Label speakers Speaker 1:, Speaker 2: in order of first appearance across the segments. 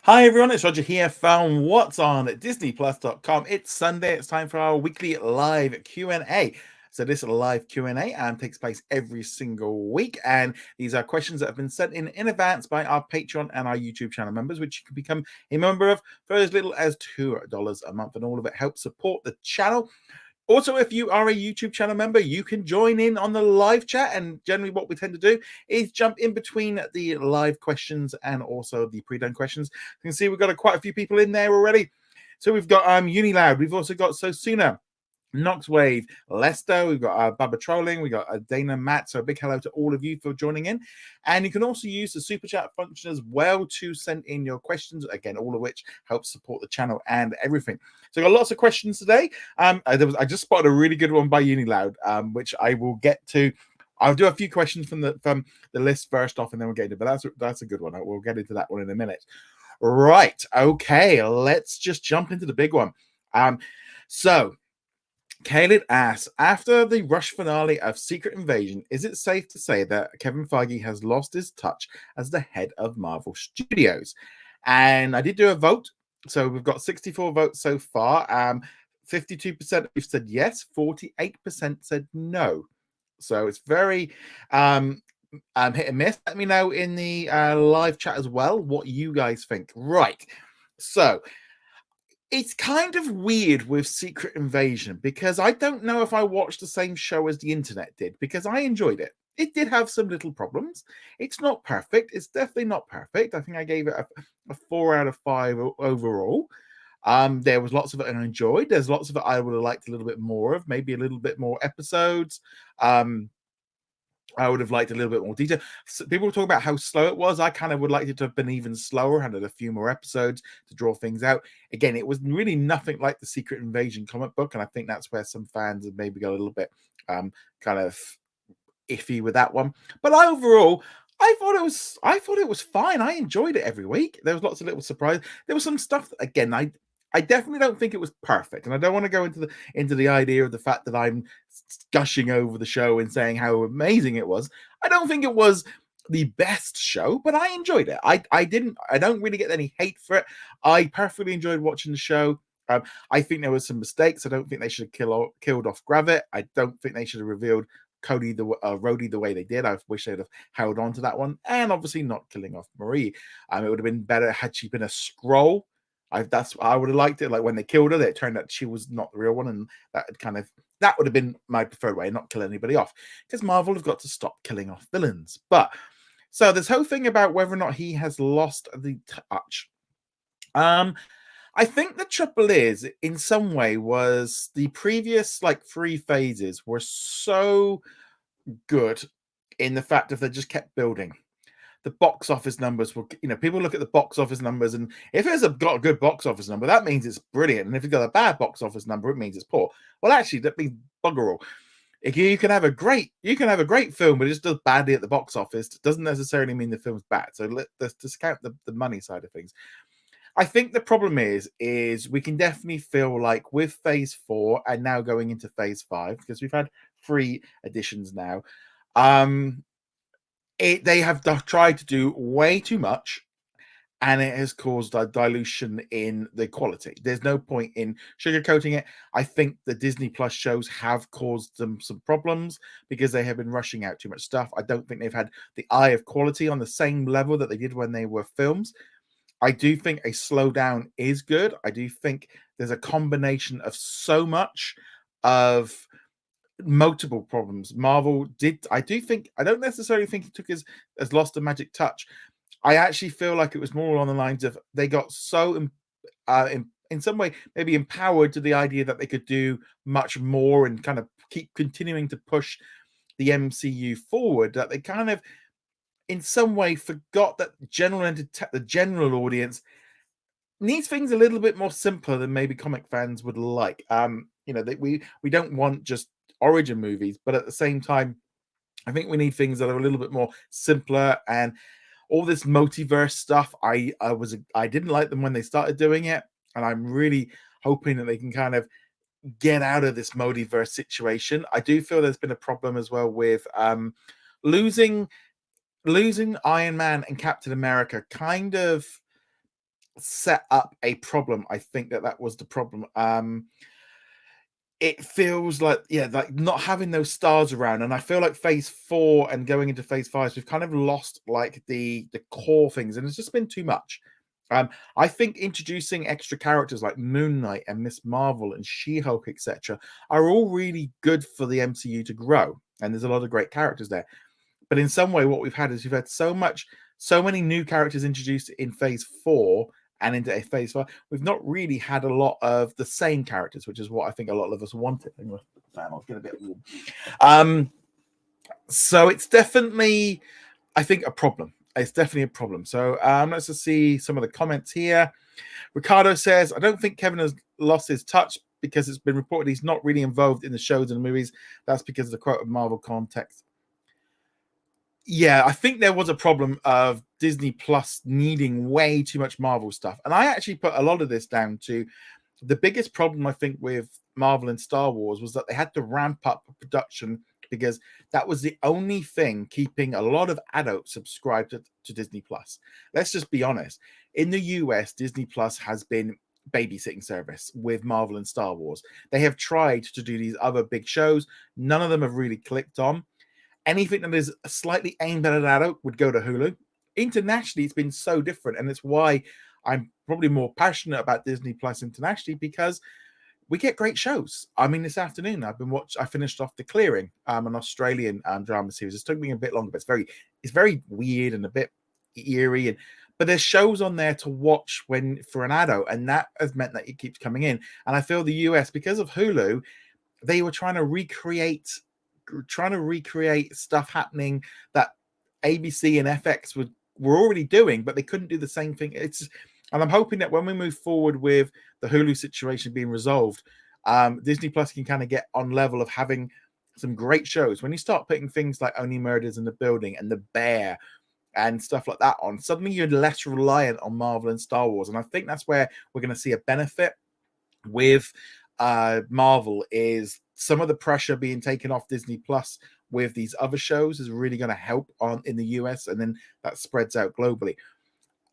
Speaker 1: Hi everyone, it's Roger here from What's on DisneyPlus.com. It's Sunday. It's time for our weekly live Q&A. So this live Q&A takes place every single week, and these are questions that have been sent in advance by our Patreon and our YouTube channel members, which you can become a member of for as little as $2 a month, and all of it helps support the channel. Also, if you are a YouTube channel member, you can join in on the live chat. And generally what we tend to do is jump in between the live questions and also the pre-done questions. You can see we've got quite a few people in there already. So we've got Uniloud. We've also got Sosuna, Noxwave, Lester, we've got Bubba Trolling, we got Dana, Matt. So a big hello to all of you for joining in. And you can also use the super chat function as well to send in your questions, again, all of which helps support the channel and everything. So got lots of questions today. I just spotted a really good one by Uniloud, which I will get to. I'll do a few questions from the list first off, and then we'll get into it. But that's a good one. We'll get into that one in a minute. Right. Okay. Let's just jump into the big one. So Caleb asks, after the rush finale of Secret Invasion, is it safe to say that Kevin Feige has lost his touch as the head of Marvel Studios? And I did do a vote. So we've got 64 votes so far. 52% have said yes, 48% said no. So it's very hit and miss. Let me know in the live chat as well what you guys think. Right. So it's kind of weird with Secret Invasion because I don't know if I watched the same show as the internet did, because I enjoyed it. It did have some little problems. It's not perfect. It's definitely not perfect. I think I gave it a 4 out of 5 overall. There was lots of it I enjoyed. There's lots of it I would have liked a little bit more of, maybe a little bit more episodes. I would have liked a little bit more detail. People talk about how slow it was. I kind of would like it to have been even slower, had a few more episodes to draw things out. Again, it was really nothing like the Secret Invasion comic book, and I think that's where some fans have maybe got a little bit kind of iffy with that one. But overall, I thought it was fine. I enjoyed it every week. There was lots of little surprises. There was some stuff that, again, I definitely don't think it was perfect, and I don't want to go into the idea of the fact that I'm gushing over the show and saying how amazing it was. I don't think it was the best show, but I enjoyed it. I don't really get any hate for it. I perfectly enjoyed watching the show. I think there was some mistakes. I don't think they should have killed off Gravit. I don't think they should have revealed Rhodey the way they did. I wish they'd have held on to that one, and obviously not killing off Marie. It would have been better had she been a Skrull. I would have liked it. Like when they killed her, it turned out she was not the real one, and that would have been my preferred way, not kill anybody off, because Marvel have got to stop killing off villains. But so this whole thing about whether or not he has lost the touch. I think the trouble is, in some way, was the previous 3 phases were so good in the fact that they just kept building. The box office numbers were, people look at the box office numbers, and if it's got a good box office number, that means it's brilliant. And if it's got a bad box office number, it means it's poor. Well, actually, that means bugger all. You can have a great film, but it just does badly at the box office. It doesn't necessarily mean the film's bad. So let's discount the money side of things. I think the problem is we can definitely feel like with phase 4 and now going into phase 5, because we've had 3 editions now, they have tried to do way too much, and it has caused a dilution in the quality. There's no point in sugarcoating it. I think the Disney Plus shows have caused them some problems because they have been rushing out too much stuff. I don't think they've had the eye of quality on the same level that they did when they were films. I do think a slowdown is good. I do think there's a combination of so much of multiple problems. Marvel did. I don't necessarily think it took as lost a magic touch. I actually feel like it was more along the lines of they got so in some way maybe empowered to the idea that they could do much more and kind of keep continuing to push the MCU forward, that they kind of in some way forgot that the general audience needs things a little bit more simpler than maybe comic fans would like. We don't want just origin movies, but at the same time, I think we need things that are a little bit more simpler. And all this multiverse stuff, I didn't like them when they started doing it, and I'm really hoping that they can kind of get out of this multiverse situation. I do feel there's been a problem as well with losing Iron Man and Captain America kind of set up a problem. I think that was the problem. It feels like, yeah, like not having those stars around, and I feel like phase 4 and going into phase 5, we've kind of lost like the core things, and it's just been too much. I think introducing extra characters like Moon Knight and Miss Marvel and She-Hulk, etc., are all really good for the MCU to grow, and there's a lot of great characters there. But in some way, what we've had is we've had so many new characters introduced in phase 4 and into a phase 5. We've not really had a lot of the same characters, which is what I think a lot of us wanted. I'll get a bit warm. So it's definitely, I think, a problem. It's definitely a problem. So let's just see some of the comments here. Ricardo says, I don't think Kevin has lost his touch because it's been reported he's not really involved in the shows and the movies. That's because of the quote of Marvel context. Yeah, I think there was a problem of Disney Plus needing way too much Marvel stuff. And I actually put a lot of this down to the biggest problem, I think, with Marvel and Star Wars was that they had to ramp up production because that was the only thing keeping a lot of adults subscribed to Disney Plus. Let's just be honest. In the US, Disney Plus has been babysitting service with Marvel and Star Wars. They have tried to do these other big shows. None of them have really clicked on. Anything that is slightly aimed at an adult would go to Hulu. Internationally, it's been so different, and it's why I'm probably more passionate about Disney Plus internationally, because we get great shows. I mean, this afternoon I finished off The Clearing, an Australian drama series. It took me a bit longer, but it's very weird and a bit eerie, but there's shows on there to watch for an adult, and that has meant that it keeps coming in. And I feel the US, because of Hulu, they were trying to recreate stuff happening that ABC and FX were already doing, but they couldn't do the same thing. And I'm hoping that when we move forward with the Hulu situation being resolved, Disney Plus can kind of get on level of having some great shows. When you start putting things like Only Murders in the Building and The Bear and stuff like that on, suddenly you're less reliant on Marvel and Star Wars. And I think that's where we're going to see a benefit with Marvel, is some of the pressure being taken off Disney Plus with these other shows is really going to help in the US, and then that spreads out globally.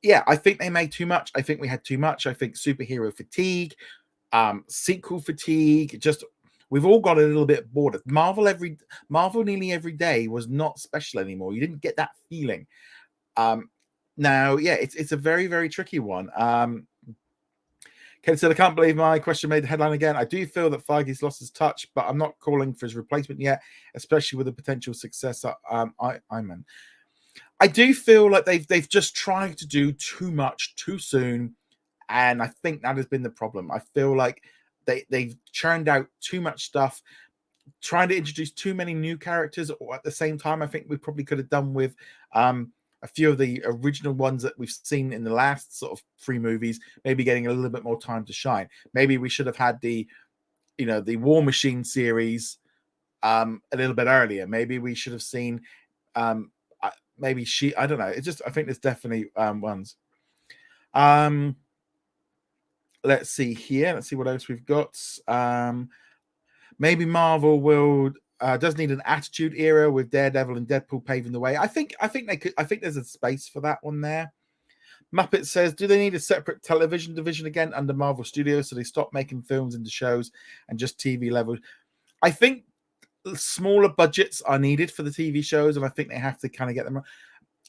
Speaker 1: Yeah, I think they made too much. I think we had too much. I think superhero fatigue, sequel fatigue, just we've all got a little bit bored. Marvel nearly every day was not special anymore. You didn't get that feeling. Now, yeah, it's a very, very tricky one. Ken said, I can't believe my question made the headline again. I do feel that Feige's lost his touch, but I'm not calling for his replacement yet, especially with a potential successor. I do feel like they've just tried to do too much too soon, and I think that has been the problem. I feel like they've churned out too much stuff, trying to introduce too many new characters, or at the same time, I think we probably could have done with a few of the original ones that we've seen in the last sort of 3 movies, maybe getting a little bit more time to shine. Maybe we should have had the War Machine series a little bit earlier. Maybe we should have seen I don't know. I think there's definitely ones. Let's see here. Let's see what else we've got. Maybe Marvel does need an attitude era with Daredevil and Deadpool paving the way. I think they could. I think there's a space for that one there. Muppet says, do they need a separate television division again under Marvel Studios so they stop making films into shows and just TV level? I think smaller budgets are needed for the TV shows, and I think they have to kind of get them.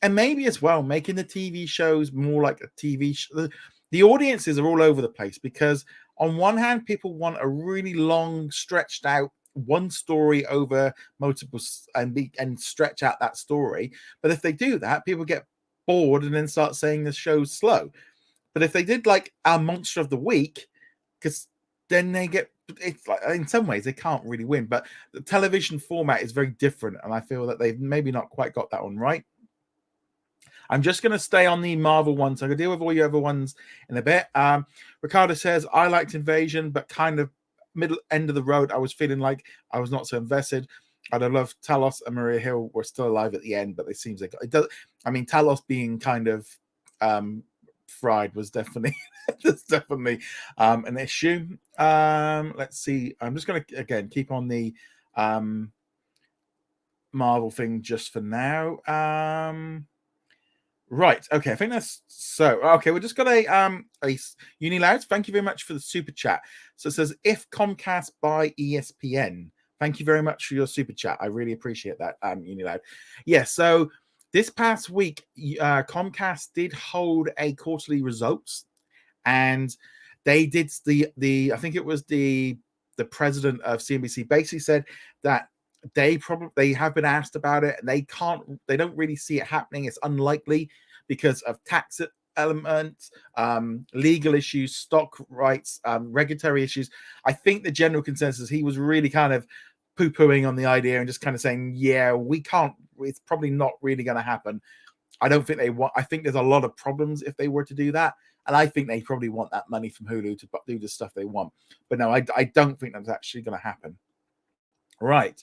Speaker 1: And maybe as well, making the TV shows more like a TV show. The audiences are all over the place because on one hand, people want a really long, stretched out one story over multiple and stretch out that story. But if they do that, people get bored and then start saying the show's slow. But if they did like our Monster of the Week, because then they get, it's like in some ways they can't really win. But the television format is very different, and I feel that they've maybe not quite got that one right. I'm just going to stay on the Marvel one, so I'm going to deal with all your other ones in a bit. Ricardo says, I liked Invasion, but kind of middle end of the road. I was feeling like I was not so invested. I'd have loved Talos and Maria Hill were still alive at the end, but it seems like it does. I mean, Talos being kind of fried was definitely an issue. Let's see. I'm just going to again keep on the Marvel thing just for now. Right. Okay. I think that's so. Okay. We just got a Uniloud. Thank you very much for the super chat. So it says if Comcast buy ESPN. Thank you very much for your super chat. I really appreciate that, Uniloud. Yeah. So this past week, Comcast did hold a quarterly results, and they did the I think it was the president of CNBC basically said that they have been asked about it and they don't really see it happening. It's unlikely because of tax elements, legal issues, stock rights, regulatory issues. I think the general consensus, he was really kind of poo-pooing on the idea and just kind of saying, yeah, we can't, it's probably not really going to happen. I don't think they want. I think there's a lot of problems if they were to do that, and I think they probably want that money from Hulu to do the stuff they want. But no, I don't think that's actually going to happen. Right,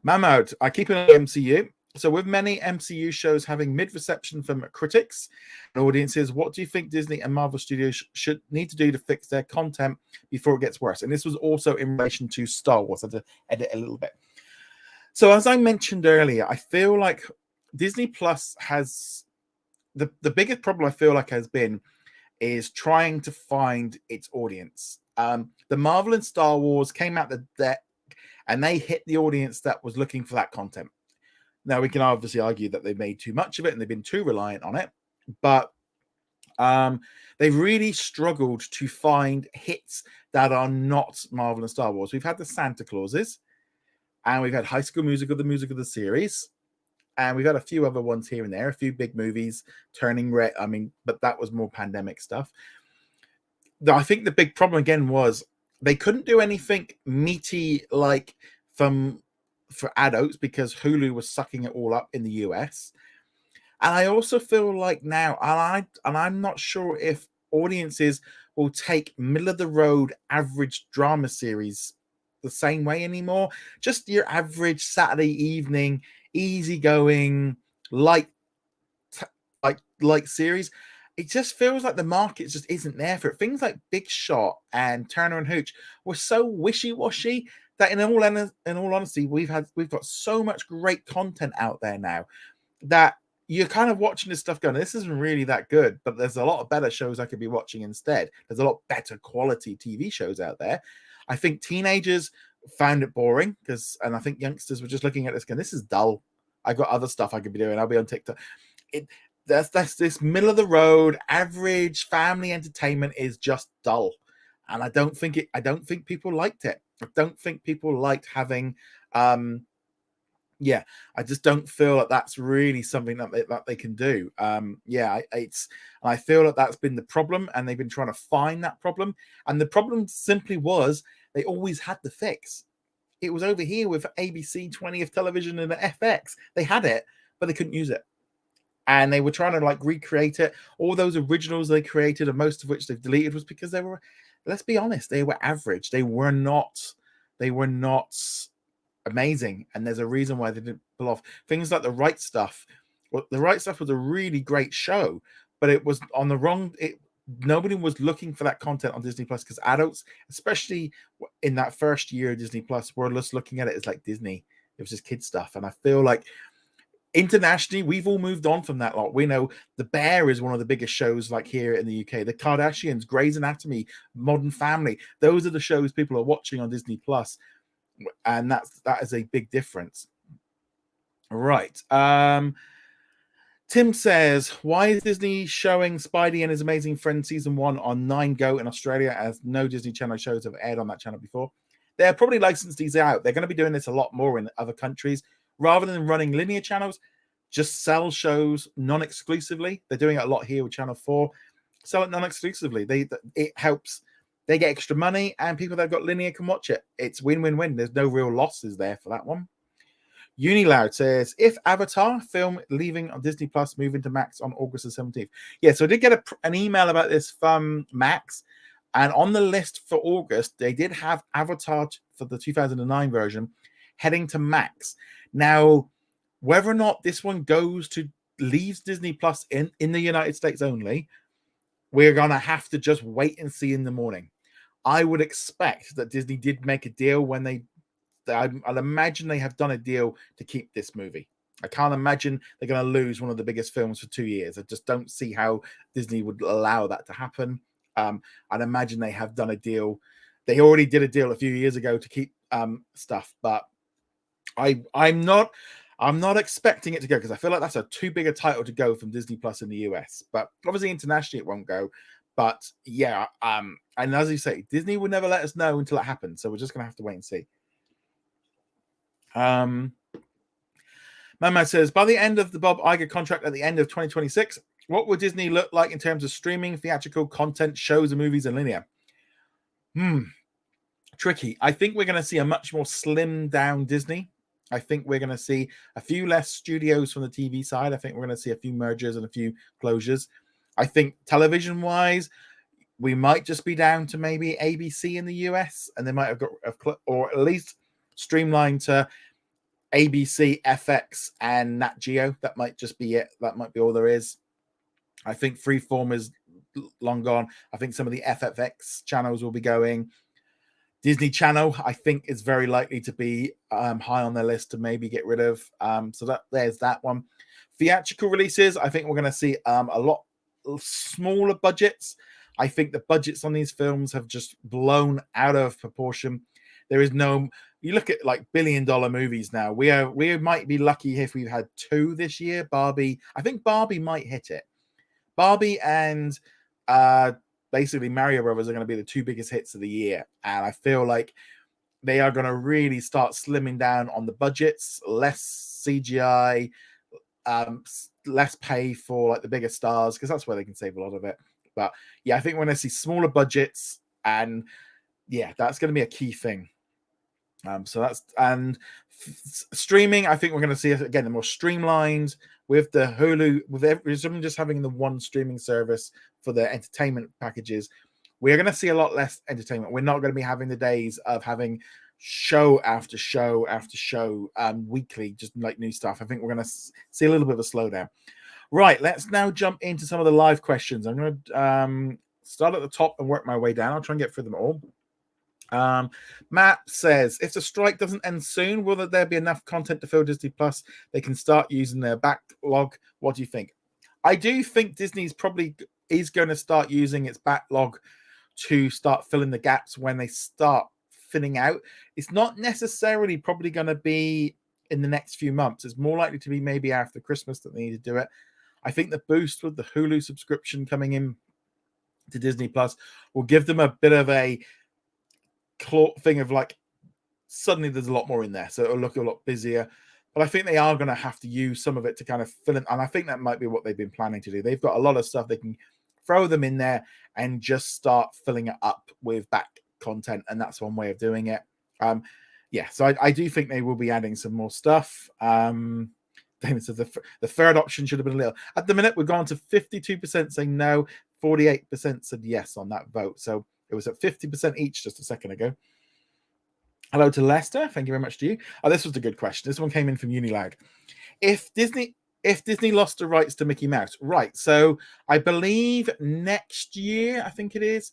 Speaker 1: Mahmoud, I keep it on the MCU. So, with many MCU shows having mid reception from critics and audiences, what do you think Disney and Marvel Studios should need to do to fix their content before it gets worse? And this was also in relation to Star Wars. I had to edit a little bit. So, as I mentioned earlier, I feel like Disney Plus has the biggest problem I feel like has been is trying to find its audience. The Marvel and Star Wars came out the deck and they hit the audience that was looking for that content. Now we can obviously argue that they've made too much of it and they've been too reliant on it, but they've really struggled to find hits that are not Marvel and Star Wars. We've had the Santa Clauses, and we've had High School Musical, the music of the series, and we've had a few other ones here and there, a few big movies, Turning Red. I mean, but that was more pandemic stuff. I think the big problem again was they couldn't do anything meaty like for adults because Hulu was sucking it all up in the US. And I also feel like now, and I'm not sure if audiences will take middle of the road average drama series the same way anymore. Just your average Saturday evening, easygoing, light like series. It just feels like the market just isn't there for it. Things like Big Shot and Turner and Hooch were so wishy-washy that in all honesty, we've got so much great content out there now that you're kind of watching this stuff going, this isn't really that good, but there's a lot of better shows I could be watching instead. There's a lot better quality TV shows out there. I think teenagers found it boring and I think youngsters were just looking at this going, this is dull. I've got other stuff I could be doing. I'll be on TikTok. That's this middle of the road average family entertainment is just dull, and I don't think people liked it. I don't think people liked having I just don't feel that that's really something that they can do. I feel that that's been the problem, and they've been trying to find that problem, and the problem simply was they always had the fix. It was over here with ABC 20th television and the FX. They had it, but they couldn't use it. And they were trying to like recreate it. All those originals they created, and most of which they've deleted, was because they were, let's be honest, they were average. They were not amazing. And there's a reason why they didn't pull off things like The Right Stuff. Well, The Right Stuff was a really great show, but it was on the wrong. Nobody was looking for that content on Disney Plus because adults, especially in that first year of Disney Plus, were just looking at it as like Disney. It was just kid stuff, and I feel like internationally, we've all moved on from that lot. We know The Bear is one of the biggest shows like here in the UK. The Kardashians, Grey's Anatomy, Modern Family. Those are the shows people are watching on Disney Plus, and that is a big difference. Right. Tim says, why is Disney showing Spidey and His Amazing Friend season 1 on 9 Go in Australia, as no Disney Channel shows have aired on that channel before? They're probably licensed these out. They're going to be doing this a lot more in other countries. Rather than running linear channels, just sell shows non-exclusively. They're doing it a lot here with Channel 4. Sell it non-exclusively. It helps. They get extra money, and people that have got linear can watch it. It's win-win-win. There's no real losses there for that one. Uniloud says, if Avatar film leaving on Disney Plus, moving to Max on August the 17th. Yeah, so I did get an email about this from Max, and on the list for August, they did have Avatar for the 2009 version heading to Max. Now, whether or not this one leaves Disney Plus in the United States only, we're going to have to just wait and see in the morning. I would expect that Disney did make a deal when I'll imagine they have done a deal to keep this movie. I can't imagine they're going to lose one of the biggest films for 2 years. I just don't see how Disney would allow that to happen. I'd imagine they have done a deal. They already did a deal a few years ago to keep stuff, but I'm not expecting it to go because I feel like that's a too big a title to go from Disney Plus in the US. But obviously internationally it won't go. But yeah, and as you say, Disney would never let us know until it happens. So we're just gonna have to wait and see. My man says, by the end of the Bob Iger contract at the end of 2026, what will Disney look like in terms of streaming, theatrical content, shows, and movies, and linear? Tricky. I think we're going to see a much more slimmed down Disney. I think we're going to see a few less studios from the TV side. I think we're going to see a few mergers and a few closures. I think television-wise, we might just be down to maybe ABC in the US, and they might have got, or at least streamlined to ABC, FX, and Nat Geo. That might just be it. That might be all there is. I think Freeform is long gone. I think some of the FFX channels will be going. Disney Channel, I think, is very likely to be high on their list to maybe get rid of. So there's that one. Theatrical releases, I think we're going to see a lot smaller budgets. I think the budgets on these films have just blown out of proportion. There is no. You look at like billion-dollar movies now. We might be lucky if we've had 2 this year. Barbie, I think Barbie might hit it. Barbie and basically Mario Brothers are going to be the 2 biggest hits of the year, and I feel like they are going to really start slimming down on the budgets, less CGI, less pay for like the bigger stars, because that's where they can save a lot of it. But yeah, I think we're going to see smaller budgets, and yeah, that's going to be a key thing. So that's, and streaming, I think we're going to see again the more streamlined with the Hulu, with everyone just having the one streaming service for the entertainment packages. We're going to see a lot less entertainment. We're not going to be having the days of having show after show after show weekly, just like new stuff. I think we're going to see a little bit of a slowdown. Right, let's now jump into some of the live questions. I'm going to start at the top and work my way down. I'll try and get through them all. Matt says, if the strike doesn't end soon, will there be enough content to fill Disney Plus? They can start using their backlog. What do you think? I do think Disney's probably is going to start using its backlog to start filling the gaps when they start thinning out. It's not necessarily probably going to be in the next few months. It's more likely to be maybe after Christmas that they need to do it. I think the boost with the Hulu subscription coming in to Disney Plus will give them a bit of a thing of like suddenly there's a lot more in there, so it'll look a lot busier. But I think they are going to have to use some of it to kind of fill in, and I think that might be what they've been planning to do. They've got a lot of stuff they can throw them in there and just start filling it up with back content, and that's one way of doing it. Yeah, so I do think they will be adding some more stuff. David says the third option should have been a little. At the minute, we've gone to 52% saying no, 48% said yes on that vote. So it was at 50% each just a second ago. Hello to Lester. Thank you very much to you. Oh, this was a good question. This one came in from Unilag. If Disney lost the rights to Mickey Mouse, right? So I believe next year, I think it is,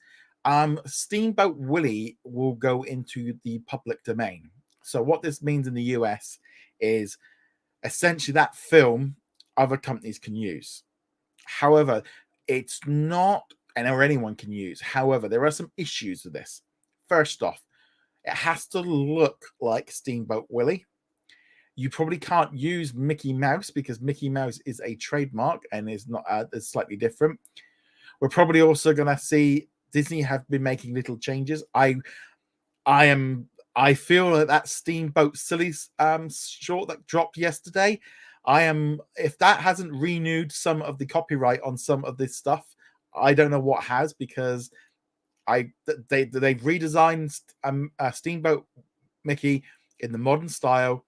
Speaker 1: Steamboat Willie will go into the public domain. So what this means in the US is essentially that film other companies can use. However, it's not, or anyone can use. However, there are some issues with this. First off, it has to look like Steamboat Willie. You probably can't use Mickey Mouse because Mickey Mouse is a trademark and is not is slightly different. We're probably also going to see Disney have been making little changes. I feel that Steamboat Silly short that dropped yesterday. If that hasn't renewed some of the copyright on some of this stuff, I don't know what has, because they've redesigned Steamboat Mickey in the modern style.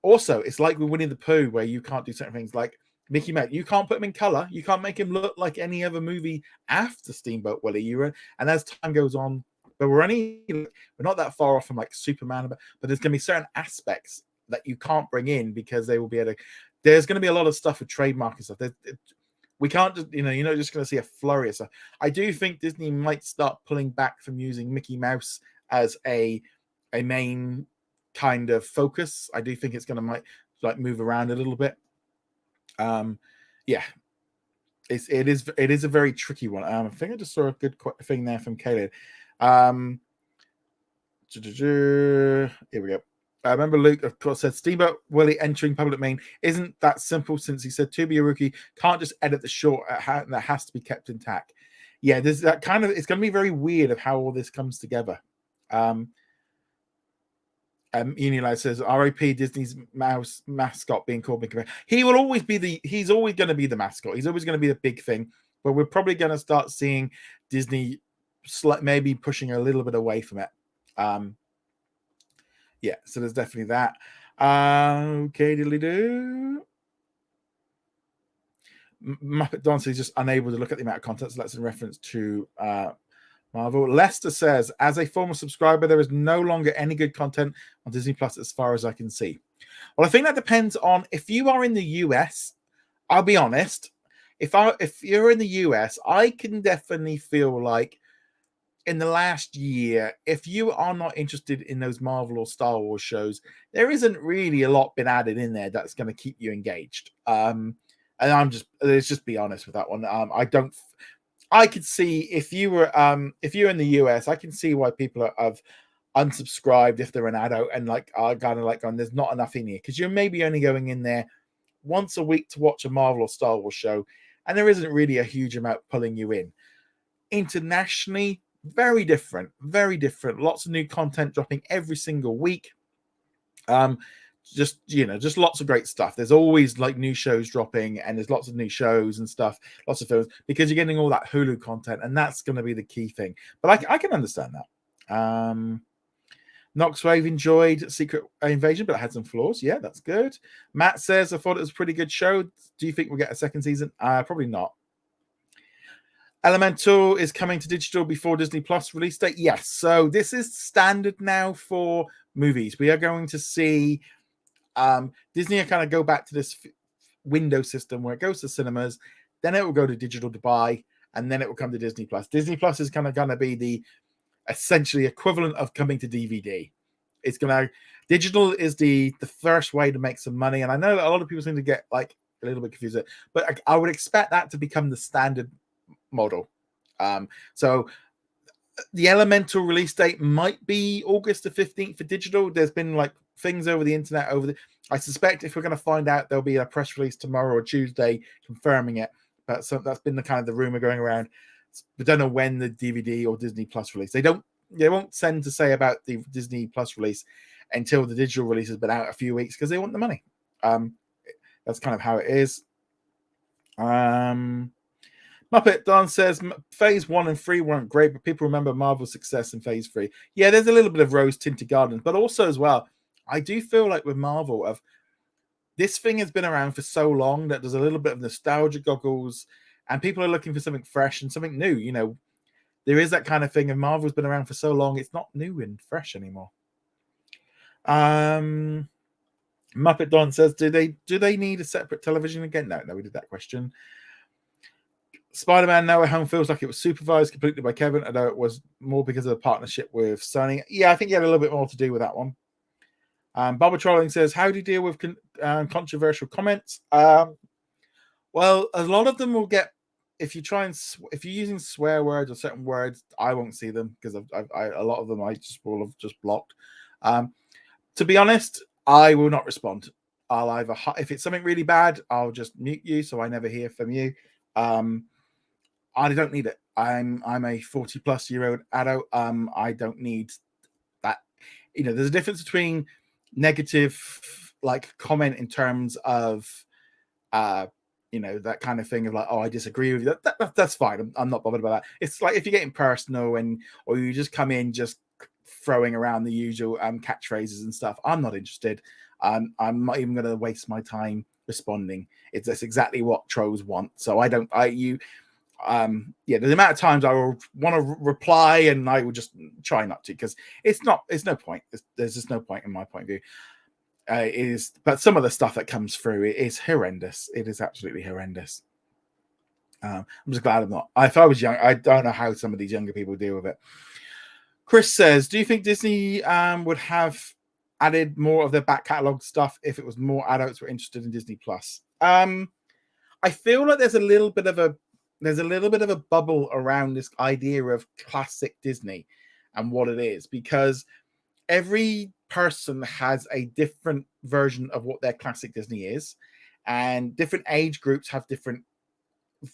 Speaker 1: Also, it's like with Winnie the Pooh, where you can't do certain things like Mickey Mouse. You can't put him in color. You can't make him look like any other movie after Steamboat Willie. And as time goes on, but we're not that far off from like Superman, but there's going to be certain aspects that you can't bring in because they will be able to. There's going to be a lot of stuff with trademark and stuff. We can't just, you're not just going to see a flurry of stuff. I do think Disney might start pulling back from using Mickey Mouse as a main kind of focus. I do think it's going to might like move around a little bit. Yeah, it is a very tricky one. I think I just saw a good thing there from Caleb. Here we go. I remember Luke, of course, said Steamboat Willie entering public domain isn't that simple, since he said to be a rookie can't just edit the short that has to be kept intact. Yeah, there's that kind of, it's going to be very weird of how all this comes together. Unilad says R.I.P. Disney's mouse mascot being called Mickey Mouse. He will always be he's always going to be the mascot. He's always going to be the big thing. But we're probably going to start seeing Disney maybe pushing a little bit away from it. Yeah, so there's definitely that. Okay, diddly do. Muppet Dancer is just unable to look at the amount of content, so that's in reference to Marvel. Lester says, as a former subscriber, there is no longer any good content on Disney Plus as far as I can see. Well, I think that depends on if you are in the US. I'll be honest. If you're in the US, I can definitely feel like in the last year, if you are not interested in those Marvel or Star Wars shows, there isn't really a lot been added in there that's going to keep you engaged. And let's just be honest with that one. I could see if you're in the US, I can see why people have unsubscribed if they're an adult and are kind of going, there's not enough in here, because you're maybe only going in there once a week to watch a Marvel or Star Wars show, and there isn't really a huge amount pulling you in. Internationally, very different. Lots of new content dropping every single week. Just lots of great stuff. There's always new shows dropping, and there's lots of new shows and stuff, lots of films, because you're getting all that Hulu content, and that's going to be the key thing. But I can understand that. Knoxwave enjoyed Secret Invasion, but it had some flaws. Yeah, that's good. Matt says, I thought it was a pretty good show. Do you think we'll get a second season? Probably not. Elemental is coming to digital before Disney Plus release date. Yes, so this is standard now for movies. We are going to see Disney are kind of go back to this window system where it goes to cinemas, then it will go to digital to buy, and then it will come to Disney Plus. Disney Plus is kind of going to be the essentially equivalent of coming to DVD. It's going to digital is the first way to make some money, and I know that a lot of people seem to get a little bit confused, but I would expect that to become the standard model. So the Elemental release date might be August the 15th for digital. There's been things over the internet I suspect if we're going to find out, there'll be a press release tomorrow or Tuesday confirming it, but so that's been the rumor going around. We don't know when the DVD or Disney Plus release. They won't send to say about the Disney Plus release until the digital release has been out a few weeks, because they want the money. That's kind of how it is. Muppet Don says Phase 1 and 3 weren't great, but people remember Marvel's success in Phase 3. Yeah, there's a little bit of rose-tinted gardens, but also as well, I do feel like with Marvel, this thing has been around for so long that there's a little bit of nostalgia goggles, and people are looking for something fresh and something new. There is that kind of thing, and Marvel's been around for so long, it's not new and fresh anymore. Muppet Don says, do they need a separate television again? No, we did that question. Spider-Man No Way Home feels like it was supervised completely by Kevin, although it was more because of the partnership with Sony. Yeah, I think he had a little bit more to do with that one. Barbara Trolling says, how do you deal with controversial comments? Well, a lot of them will get, if you're using swear words or certain words, I won't see them, because a lot of them I will have just blocked. To be honest, I will not respond. I'll either, if it's something really bad, I'll just mute you so I never hear from you. I don't need it. I'm a 40+ year old adult. I don't need that. There's a difference between negative comment in terms of that kind of thing of I disagree with you. That's fine. I'm not bothered about that. It's if you're getting personal or you just come in just throwing around the usual catchphrases and stuff, I'm not interested. I'm not even going to waste my time responding. That's exactly what trolls want. So the amount of times I will want to reply, and I will just try not to, because it's no point. There's just no point in my point of view. But some of the stuff that comes through is horrendous. It is absolutely horrendous. I'm just glad I'm not. If I was young, I don't know how some of these younger people deal with it. Chris says, do you think Disney would have added more of their back catalog stuff if it was more adults were interested in Disney Plus. I feel like there's a little bit of a bubble around this idea of classic Disney and what it is, because every person has a different version of what their classic Disney is, and different age groups have different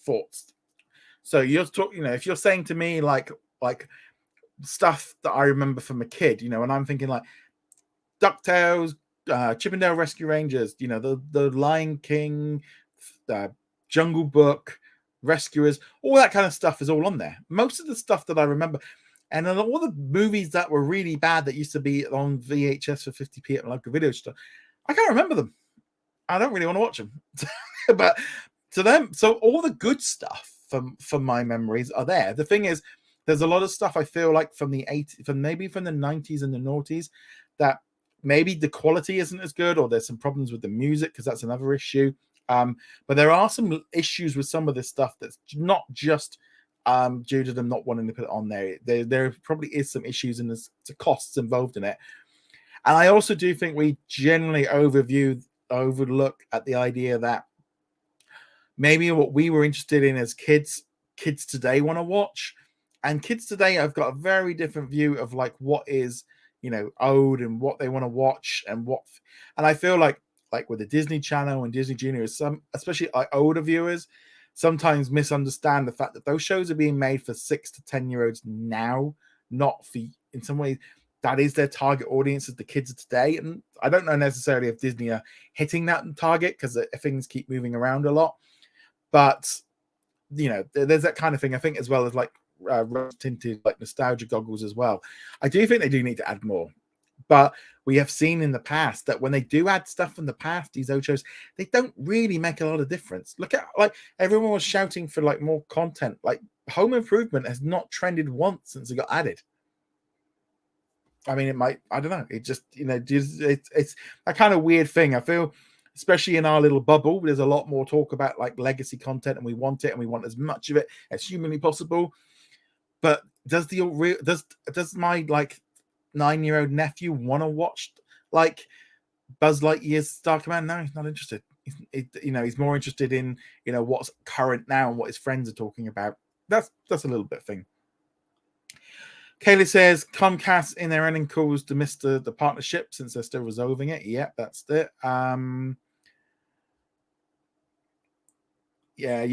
Speaker 1: thoughts. So you're talking, if you're saying to me like stuff that I remember from a kid, and I'm thinking like DuckTales, Chippendale Rescue Rangers, the Lion King, Jungle Book, Rescuers, all that kind of stuff is all on there. Most of the stuff that I remember, and then all the movies that were really bad that used to be on VHS for 50p at local video store, I can't remember them. I don't really want to watch them. But to them, so all the good stuff from my memories are there. The thing is, there's a lot of stuff I feel like from the 90s and the noughties that maybe the quality isn't as good, or there's some problems with the music, because that's another issue. But there are some issues with some of this stuff that's not just due to them not wanting to put it on there. There probably is some issues, and there's costs involved in it. And I also do think we generally overlook at the idea that maybe what we were interested in as kids today want to watch. And kids today have got a very different view of like what is, owed and what they want to watch and I feel like with the Disney Channel and Disney Junior, especially older viewers, sometimes misunderstand the fact that those shows are being made for 6 to 10-year-olds now, not for, in some ways, that is their target audience, is the kids of today. And I don't know necessarily if Disney are hitting that target, because things keep moving around a lot. But, there's that kind of thing, I think, as well as like tinted like nostalgia goggles as well. I do think they do need to add more. But we have seen in the past that when they do add stuff from the past, these old shows, they don't really make a lot of difference. Look at, like, everyone was shouting for like more content. Like Home Improvement has not trended once since it got added. I mean, it might, I don't know. It just, it's a kind of weird thing. I feel, especially in our little bubble, there's a lot more talk about like legacy content, and we want it, and we want as much of it as humanly possible. But does my like 9-year-old nephew want to watch like Buzz Lightyear's Star Command? No, he's not interested. He's more interested in what's current now and what his friends are talking about. That's a little bit thing. Kaylee says Comcast in their earnings calls to miss the partnership since they're still resolving it. Yeah, that's it. Yeah,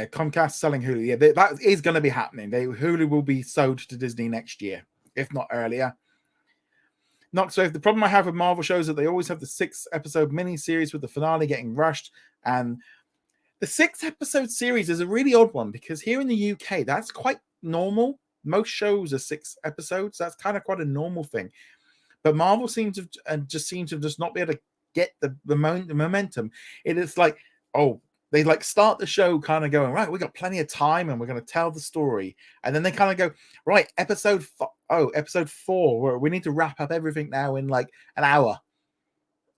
Speaker 1: Comcast selling Hulu. Yeah, that is going to be happening. Hulu will be sold to Disney next year, if not earlier. So the problem I have with Marvel shows is that they always have the 6-episode mini-series with the finale getting rushed. And the 6-episode series is a really odd one, because here in the UK, that's quite normal. Most shows are 6 episodes. That's kind of quite a normal thing. But Marvel seems to just not be able to get the momentum. It is like, they like start the show kind of going, right, we got plenty of time and we're going to tell the story. And then they kind of go, right, episode 4, where we need to wrap up everything now in like an hour.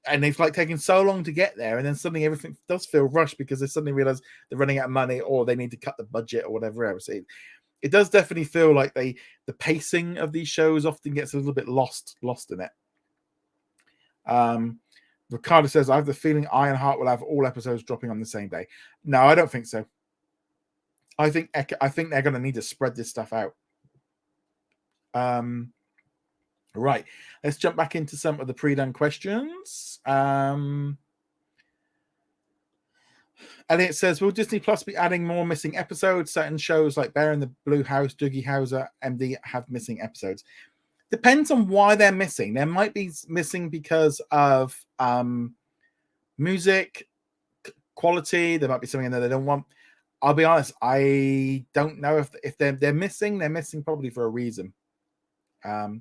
Speaker 1: And they've like taken so long to get there. And then suddenly everything does feel rushed because they suddenly realize they're running out of money, or they need to cut the budget or whatever else. It does definitely feel like the pacing of these shows often gets a little bit lost in it. Ricardo says, I have the feeling Ironheart will have all episodes dropping on the same day. No, I don't think so. I think they're going to need to spread this stuff out. Right. Let's jump back into some of the pre-done questions. Elliot says, will Disney Plus be adding more missing episodes? Certain shows like Bear in the Blue House, Doogie Howser, MD have missing episodes. Depends on why they're missing. There might be missing because of music quality. There might be something in there they don't want. I'll be honest, I don't know if they're missing. They're missing probably for a reason. Matt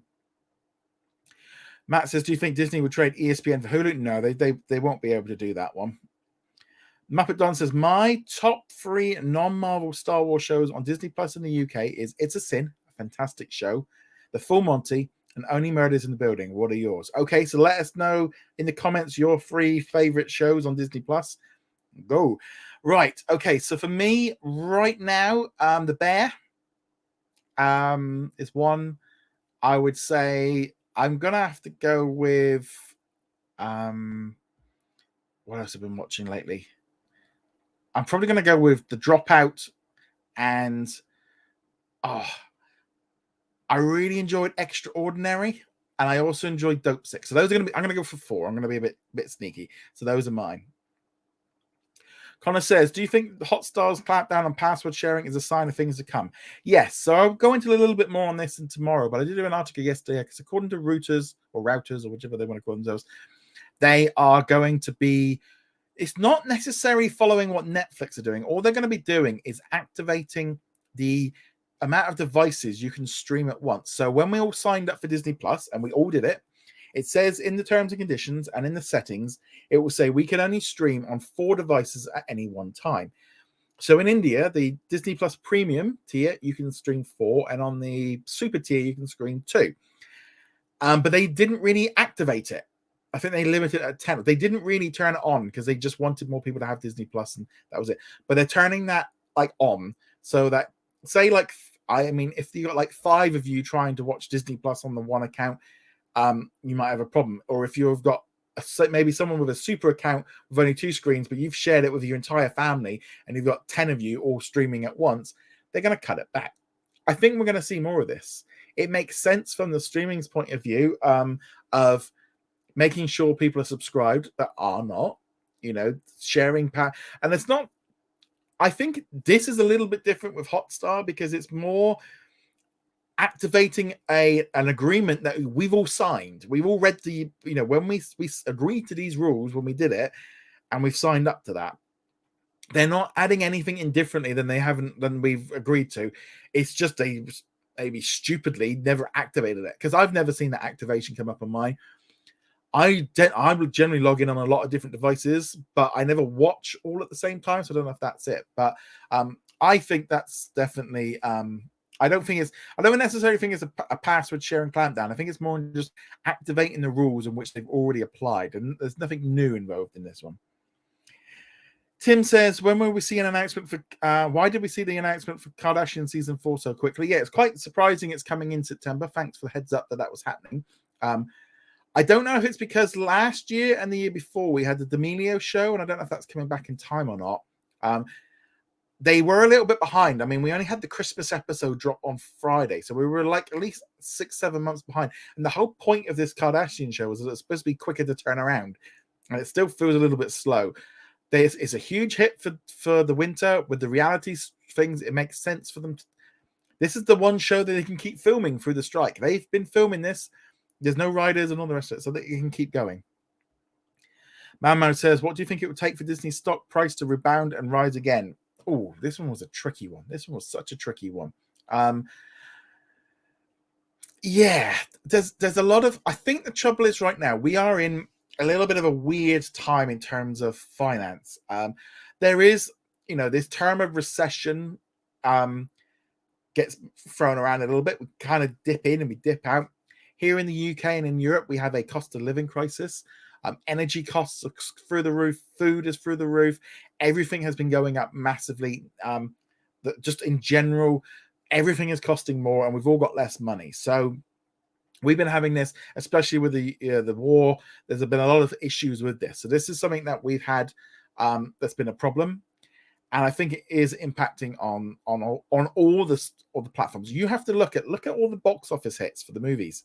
Speaker 1: says, do you think Disney would trade ESPN for Hulu? No, they won't be able to do that one. Muppet Don says, my top 3 non-Marvel Star Wars shows on Disney Plus in the UK is It's a Sin, a fantastic show, The Full Monty, and Only Murders in the Building. What are yours? Okay, so let us know in the comments your 3 favorite shows on Disney Plus. Go. Right, okay, so for me right now, The Bear is one. I would say I'm gonna have to go with what else have I been watching lately? I'm probably gonna go with The Dropout, and I really enjoyed Extraordinary, and I also enjoyed Dope Sick. So those are gonna be. I'm gonna go for 4. I'm gonna be a bit sneaky. So those are mine. Connor says, do you think Hotstar's clampdown on password sharing is a sign of things to come? Yes. So I'll go into a little bit more on this tomorrow, but I did do an article yesterday because according to routers or whichever they want to call themselves, they are going to be, it's not necessarily following what Netflix are doing. All they're going to be doing is activating the amount of devices you can stream at once. So when we all signed up for Disney Plus, and we all did it, it says in the terms and conditions and in the settings, it will say we can only stream on 4 devices at any one time. So in India, the Disney Plus Premium tier, you can stream 4, and on the Super tier, you can stream 2. But they didn't really activate it. I think they limited it at 10. They didn't really turn it on because they just wanted more people to have Disney Plus, and that was it. But they're turning that like on so that, say, like, I mean, if you got like 5 of you trying to watch Disney Plus on the one account, you might have a problem. Or if you've got maybe someone with a super account with only 2 screens, but you've shared it with your entire family and you've got 10 of you all streaming at once, they're going to cut it back. I think we're going to see more of this. It makes sense from the streaming's point of view of making sure people are subscribed that are not, sharing. And it's not, I think this is a little bit different with Hotstar because it's more activating an agreement that we've all signed. We've all read when we agreed to these rules when we did it, and we've signed up to that. They're not adding anything in differently than we've agreed to. It's just they maybe stupidly never activated it, because I've never seen that activation come up on mine. I would generally log in on a lot of different devices, but I never watch all at the same time, so I don't know if that's it. But I think that's definitely I don't necessarily think it's a password sharing clampdown. I think it's more just activating the rules in which they've already applied, and there's nothing new involved in this one. Tim says, when will we see an announcement for why did we see the announcement for Kardashian season 4 so quickly? Yeah, it's quite surprising it's coming in September. Thanks for the heads up that was happening. I don't know if it's because last year and the year before we had the D'Amelio show, and I don't know if that's coming back in time or not. They were a little bit behind. I mean, we only had the Christmas episode drop on Friday, so we were like at least 6-7 months behind. And the whole point of this Kardashian show was that it's supposed to be quicker to turn around, and it still feels a little bit slow. It's a huge hit for the winter with the reality things. It makes sense for them. This is the one show that they can keep filming through the strike. They've been filming this. There's no writers and all the rest of it, so that you can keep going. Manmo says, what do you think it would take for Disney's stock price to rebound and rise again? Oh, this one was a tricky one. This one was such a tricky one. Yeah, there's a lot of, I think the trouble is right now, we are in a little bit of a weird time in terms of finance. There is, this term of recession gets thrown around a little bit. We kind of dip in and we dip out. Here in the UK and in Europe, we have a cost of living crisis. Energy costs are through the roof. Food is through the roof. Everything has been going up massively. Just in general, everything is costing more, and we've all got less money. So we've been having this, especially with the war. There's been a lot of issues with this. So this is something that we've had that's been a problem, and I think it is impacting on all the platforms. You have to look at all the box office hits for the movies.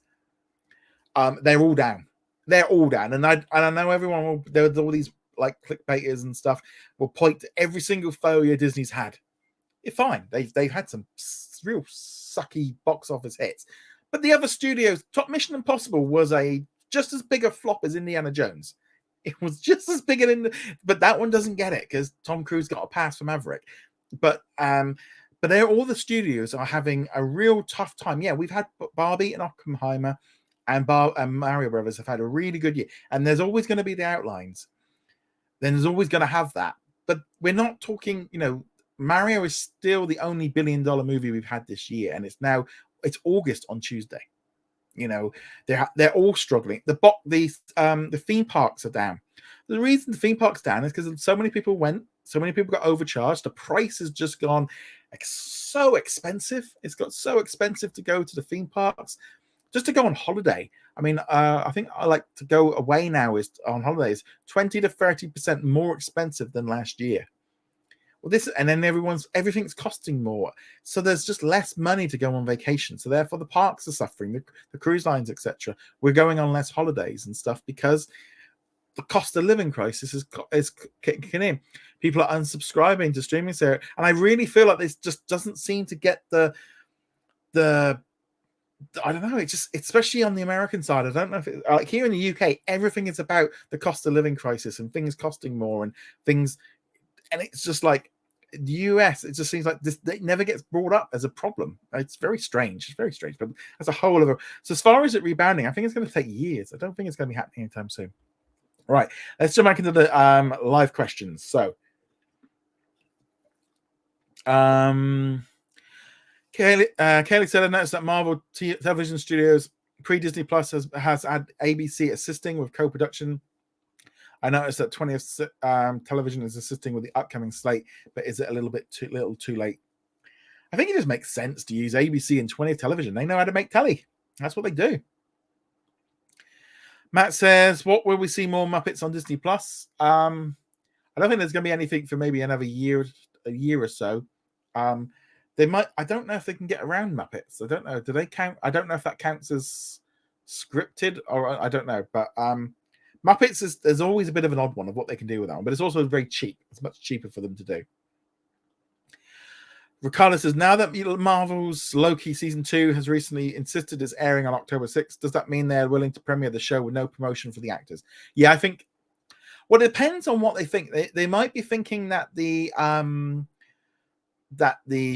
Speaker 1: They're all down. They're all down, and I know everyone there's all these like clickbaiters and stuff will point to every single failure Disney's had. It's fine. They've had some real sucky box office hits, but the other studios, Top Mission Impossible was just as big a flop as Indiana Jones. It was just as big but that one doesn't get it because Tom Cruise got a pass for Maverick. But all the studios are having a real tough time. Yeah, we've had Barbie and Oppenheimer, and Mario Brothers have had a really good year. And there's always going to be the outlines. Then there's always going to have that. But we're not talking, Mario is still the only billion-dollar movie we've had this year, and it's August on Tuesday. They're all struggling. The theme parks are down. The reason the theme parks down is because so many people went, so many people got overcharged. The price has just gone so expensive. It's got so expensive to go to the theme parks. just to go on holiday. I mean, I think I like to go away now is on holidays 20 to 30% more expensive than last year. Well, and then everything's costing more, so there's just less money to go on vacation. So therefore, the parks are suffering, the cruise lines, etc. We're going on less holidays and stuff because the cost of living crisis is kicking in. People are unsubscribing to streaming service, and I really feel like this just doesn't seem to get the I don't know. It just, especially on the American side, I don't know if like here in the UK, everything is about the cost of living crisis and things costing more and things. And it's just like the US, it just seems like this, it never gets brought up as a problem. It's very strange. It's very strange. But as a whole so as far as it rebounding, I think it's going to take years. I don't think it's going to be happening anytime soon. Right. Let's jump back into the live questions. So, Kaylee said, I noticed that Marvel Television Studios pre-Disney Plus has had ABC assisting with co-production. I noticed that 20th Television is assisting with the upcoming slate, but is it a little bit too late? I think it just makes sense to use ABC and 20th Television. They know how to make telly. That's what they do. Matt says, what will we see more Muppets on Disney Plus? I don't think there's going to be anything for maybe another year or so. They might. I don't know if they can get around Muppets. I don't know. Do they count? I don't know if that counts as scripted or I don't know. But Muppets there's always a bit of an odd one of what they can do with that one, but it's also very cheap. It's much cheaper for them to do. Ricardo says, now that Marvel's Loki season 2 has recently insisted it's airing on October 6th, does that mean they're willing to premiere the show with no promotion for the actors? Yeah, I think. Well, it depends on what they think. They might be thinking that the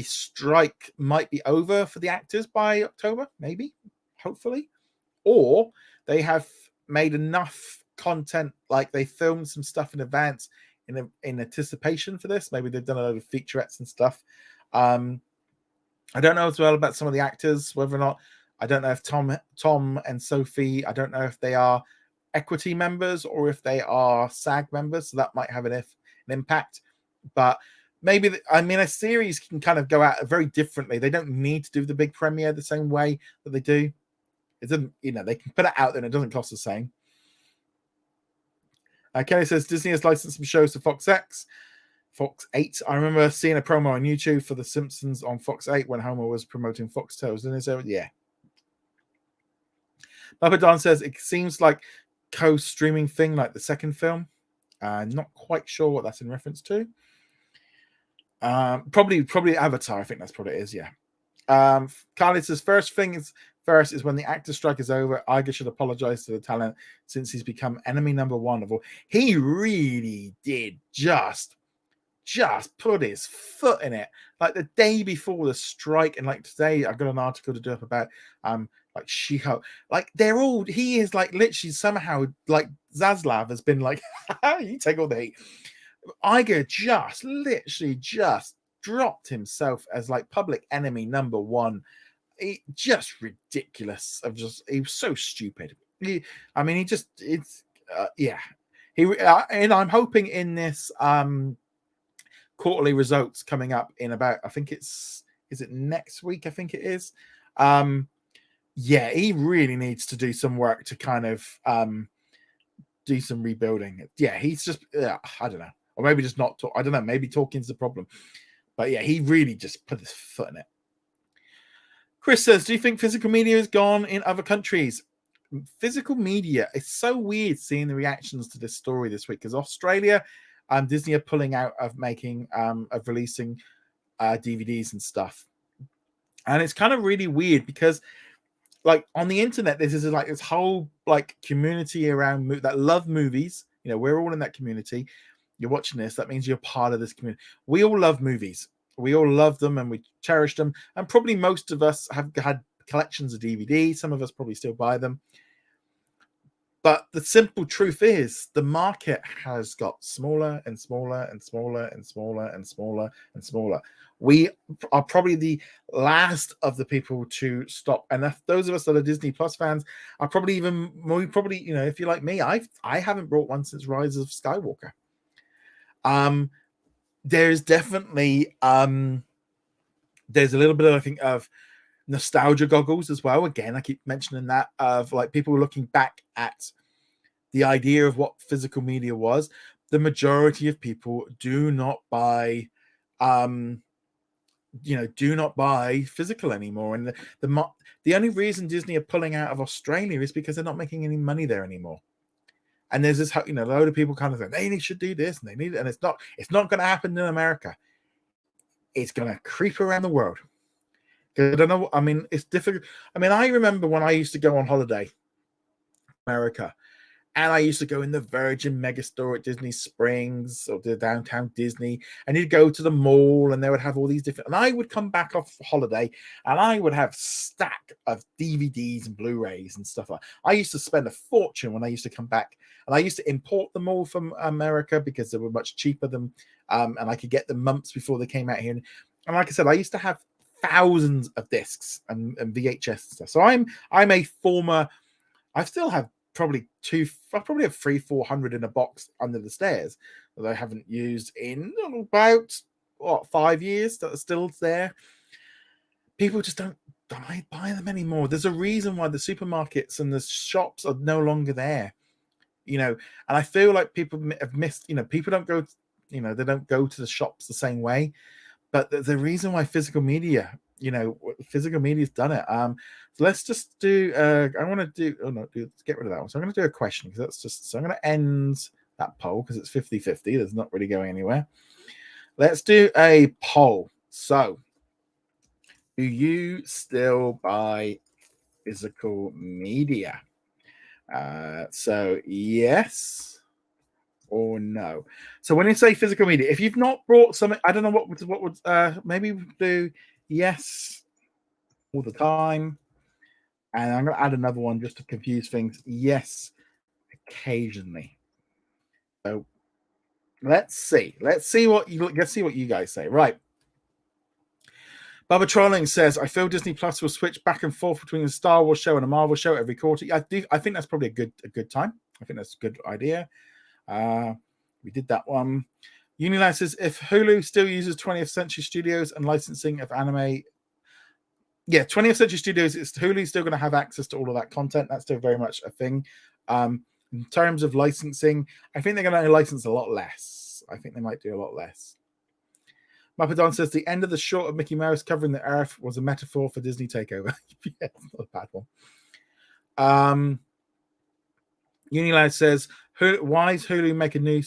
Speaker 1: strike might be over for the actors by October, maybe, hopefully, or they have made enough content, like they filmed some stuff in advance in anticipation for this. Maybe they've done a load of featurettes and stuff. I don't know as well about some of the actors, whether or not, I don't know if Tom and Sophie, I don't know if they are equity members or if they are SAG members, so that might have an impact. But maybe, a series can kind of go out very differently. They don't need to do the big premiere the same way that they do. It doesn't, they can put it out there and it doesn't cost the same. Kelly says Disney has licensed some shows to Fox 8. I remember seeing a promo on YouTube for The Simpsons on Fox 8 when Homer was promoting Foxtails. And is there, yeah. Papa Don says it seems like co-streaming thing, like the second film. Not quite sure what that's in reference to. Probably Avatar. I think that's what it is. Yeah. Carly says first is when the actor strike is over, Iger should apologize to the talent since he's become enemy number one of all. He really did just put his foot in it, like the day before the strike, and like today I got an article to do up about like She-Hulk. Like he is like literally somehow like Zaslav has been like you take all the heat. Iger literally dropped himself as like public enemy number one. Just ridiculous. He was so stupid. And I'm hoping in this quarterly results coming up in about, I think is it next week? I think it is. He really needs to do some work to kind of do some rebuilding. Yeah, he's just I don't know, or maybe just not talk. I don't know. Maybe talking's the problem. But yeah, he really just put his foot in it. Chris says, do you think physical media is gone in other countries? Physical media, it's so weird seeing the reactions to this story this week, because Australia and Disney are pulling out of releasing DVDs and stuff. And it's kind of really weird because like on the internet, this whole like community around that love movies. We're all in that community. You're watching this, that means you're part of this community. We all love movies. We all love them and we cherish them. And probably most of us have had collections of DVDs. Some of us probably still buy them. But the simple truth is the market has got smaller and smaller and smaller and smaller and smaller and smaller. We are probably the last of the people to stop. And those of us that are Disney Plus fans are probably if you're like me, I haven't bought one since Rise of Skywalker. There's definitely there's a little bit, I think, of nostalgia goggles as well. Again, I keep mentioning that, of like people looking back at the idea of what physical media was. The majority of people do not buy do not buy physical anymore. And the only reason Disney are pulling out of Australia is because they're not making any money there anymore. And there's this, a load of people kind of think they should do this and they need it, and it's not going to happen in America. It's going to creep around the world. I don't know. I mean, it's difficult. I mean, I remember when I used to go on holiday, America, and I used to go in the Virgin Megastore at Disney Springs or the downtown Disney, and you'd go to the mall and they would have all these different, and I would come back off holiday and I would have stack of DVDs and Blu-rays and stuff. I used to spend a fortune when I used to come back, and I used to import them all from America because they were much cheaper than, and I could get them months before they came out here. And like I said, I used to have thousands of discs and VHS and stuff. So I'm a former, I still have probably I probably have 300-400 in a box under the stairs that I haven't used in about 5 years, that are still there. People just don't buy them anymore. There's a reason why the supermarkets and the shops are no longer there, and I feel like people have missed, people don't go, they don't go to the shops the same way. But the reason why physical media's done it. So let's just do. I want to do. Oh no, let's get rid of that one. So I'm going to do a question, because that's just. So I'm going to end that poll because it's 50-50. There's not really going anywhere. Let's do a poll. So, do you still buy physical media? So yes or no. So when you say physical media, if you've not brought something, I don't know what would maybe do yes all the time, and I'm going to add another one just to confuse things. Yes, occasionally. So let's see what you guys say. Right. Bubba Trolling says, I feel Disney Plus will switch back and forth between a Star Wars show and a Marvel show every quarter. I think that's probably a good time. I think that's a good idea. We did that one. Uniland says, if Hulu still uses 20th Century Studios and licensing of anime, 20th Century Studios, Hulu's still going to have access to all of that content. That's still very much a thing. In terms of licensing, I think they're going to license a lot less. I think they might do a lot less. Mappadon says, the end of the short of Mickey Mouse covering the Earth was a metaphor for Disney takeover. Yeah, it's not a bad one. Uniland says, why is Hulu make a new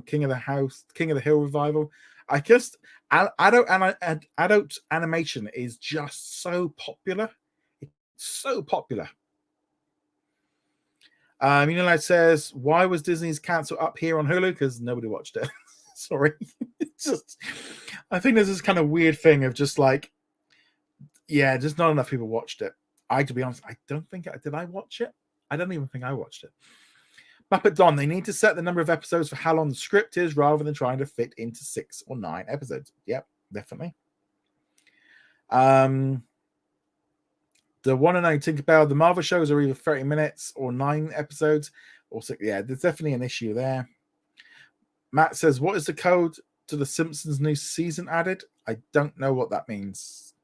Speaker 1: King of the Hill revival? I just adult animation is just so popular. It's so popular. Uniland says, why was Disney's cancel up here on Hulu? Because nobody watched it. Sorry. It's just, I think there's this kind of weird thing of just like, just not enough people watched it. To be honest, I don't think did I watch it? I don't even think I watched it. Muppet Don, they need to set the number of episodes for how long the script is rather than trying to fit into 6 or 9 episodes. Yep, definitely. The one and only Tinkerbell, the Marvel shows are either 30 minutes or 9 episodes. Or 6. Yeah, there's definitely an issue there. Matt says, what is the code to the Simpsons new season added? I don't know what that means.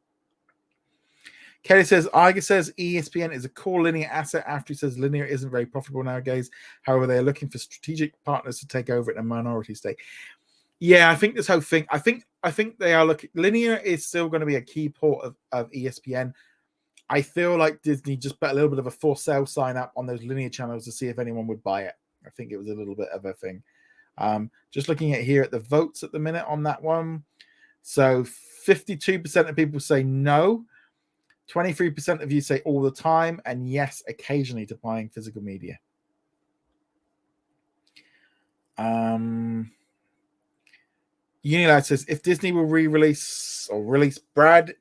Speaker 1: Kelly says, Iger says ESPN is a core linear asset after he says linear isn't very profitable nowadays. However, they're looking for strategic partners to take over it in a minority stake. Yeah, I think this whole thing, I think they are looking, linear is still going to be a key part of ESPN. I feel like Disney just put a little bit of a for sale sign up on those linear channels to see if anyone would buy it. I think it was a little bit of a thing. Just looking at here at the votes at the minute on that one. So 52% of people say no. 23% of you say all the time, and yes, occasionally to buying physical media. Unilad says, if Disney will release Brandy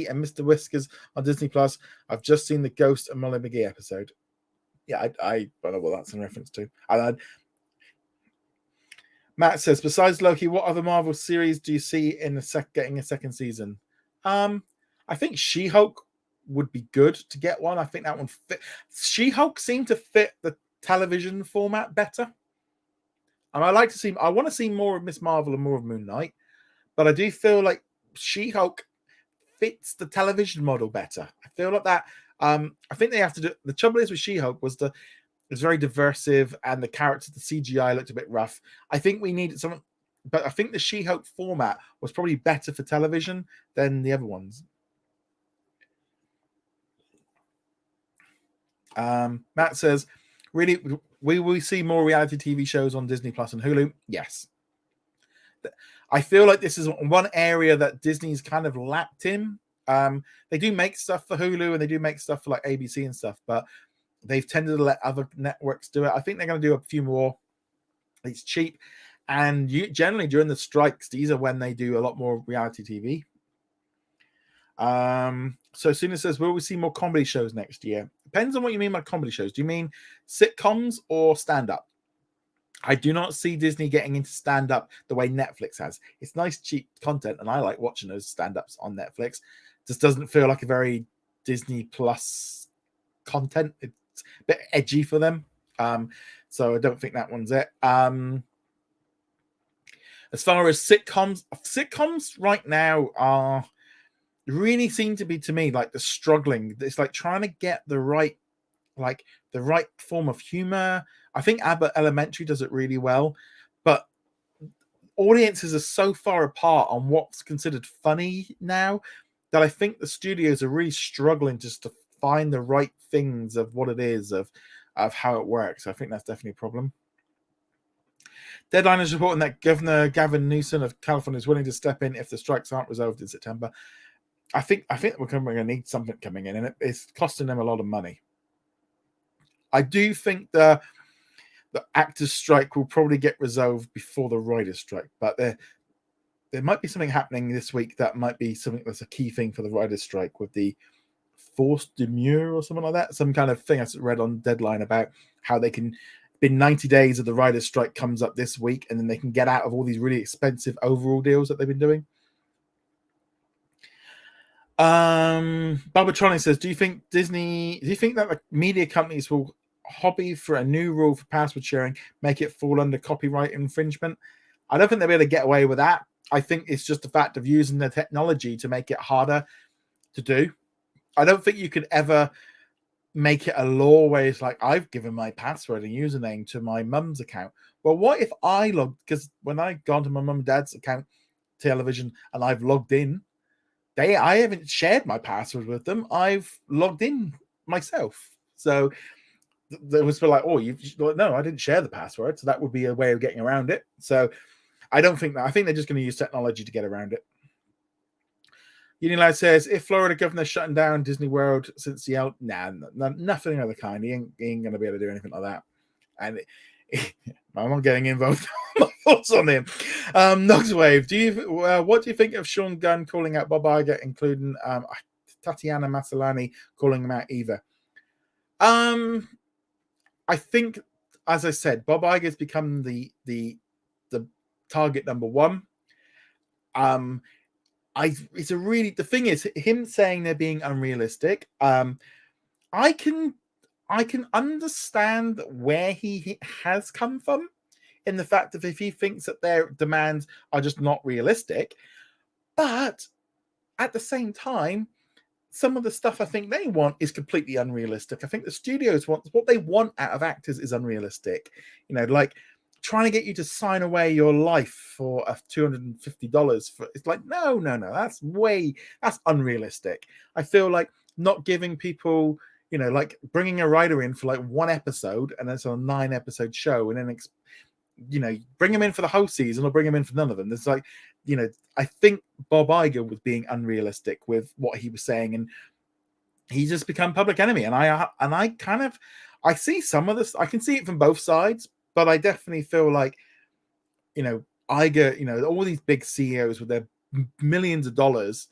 Speaker 1: and Mr. Whiskers on Disney Plus, I've just seen the Ghost and Molly McGee episode. Yeah, I don't know what that's in reference to. Matt says, besides Loki, what other Marvel series do you see in getting a second season? I think She-Hulk would be good to get one. I think that one fit. She-Hulk seemed to fit the television format better. And I want to see more of Miss Marvel and more of Moon Knight. But I do feel like She-Hulk fits the television model better. I feel like that. I think they have to do. The trouble is with She-Hulk was it was very diversive, and the characters, the CGI looked a bit rough. I think we needed something, but I think the She-Hulk format was probably better for television than the other ones. Matt says, really, will we see more reality TV shows on Disney Plus and Hulu? Yes. I feel like this is one area that Disney's kind of lapped in. They do make stuff for Hulu and they do make stuff for like ABC and stuff, but they've tended to let other networks do it. I think they're going to do a few more. It's cheap. And generally during the strikes, these are when they do a lot more reality TV. So Suna says, will we see more comedy shows next year? Depends on what you mean by comedy shows. Do you mean sitcoms or stand-up? I do not see Disney getting into stand-up the way Netflix has. It's nice, cheap content, and I like watching those stand-ups on Netflix. Just doesn't feel like a very Disney Plus content. It's a bit edgy for them. So I don't think that one's it. As far as sitcoms right now are really seem to be, to me, like the struggling. It's like trying to get the right form of humor. I think Abbott Elementary does it really well, but audiences are so far apart on what's considered funny now that I think the studios are really struggling just to find the right things of what it is, of how it works. I think that's definitely a problem. Deadline is reporting that Governor Gavin Newsom of California is willing to step in if the strikes aren't resolved in September. I think we're going to need something coming in, and it's costing them a lot of money. I do think the actors' strike will probably get resolved before the writers' strike, but there might be something happening this week that might be something that's a key thing for the writers' strike, with the forced demur or something like that. Some kind of thing I read on Deadline about how they can, been 90 days of the writers' strike comes up this week, and then they can get out of all these really expensive overall deals that they've been doing. Barbatronic says, do you think that the media companies will hobby for a new rule for password sharing, make it fall under copyright infringement? I don't think they'll be able to get away with that. I think it's just the fact of using the technology to make it harder to do. I don't think you could ever make it a law where it's like, I've given my password and username to my mum's account. Well, what if I logged, because when I gone to my mum and dad's account television and I've logged in, I haven't shared my password with them. I've logged in myself. So there was like, oh, no, I didn't share the password. So that would be a way of getting around it. So I don't think that. I think they're just going to use technology to get around it. Unilad says, if Florida governor's shutting down Disney World since the nothing of the kind. He ain't going to be able to do anything like that. And I'm not getting involved. My thoughts on him. Nogswave, what do you think of Sean Gunn calling out Bob Iger, including Tatiana Maslany calling him out either? I think, as I said, Bob Iger's become the target number one. The thing is, him saying they're being unrealistic. I can understand where he has come from, in the fact that if he thinks that their demands are just not realistic, but at the same time, some of the stuff I think they want is completely unrealistic. I think the studios want what they want out of actors is unrealistic. Like trying to get you to sign away your life for $250 for, it's like, no, that's unrealistic. I feel like not giving people, like bringing a writer in for like one episode and it's a 9-episode show, and then bring him in for the whole season or bring him in for none of them. There's like, I think Bob Iger was being unrealistic with what he was saying, and he's just become public enemy. And I see some of this. I can see it from both sides, but I definitely feel like, Iger, all these big CEOs with their millions of dollars.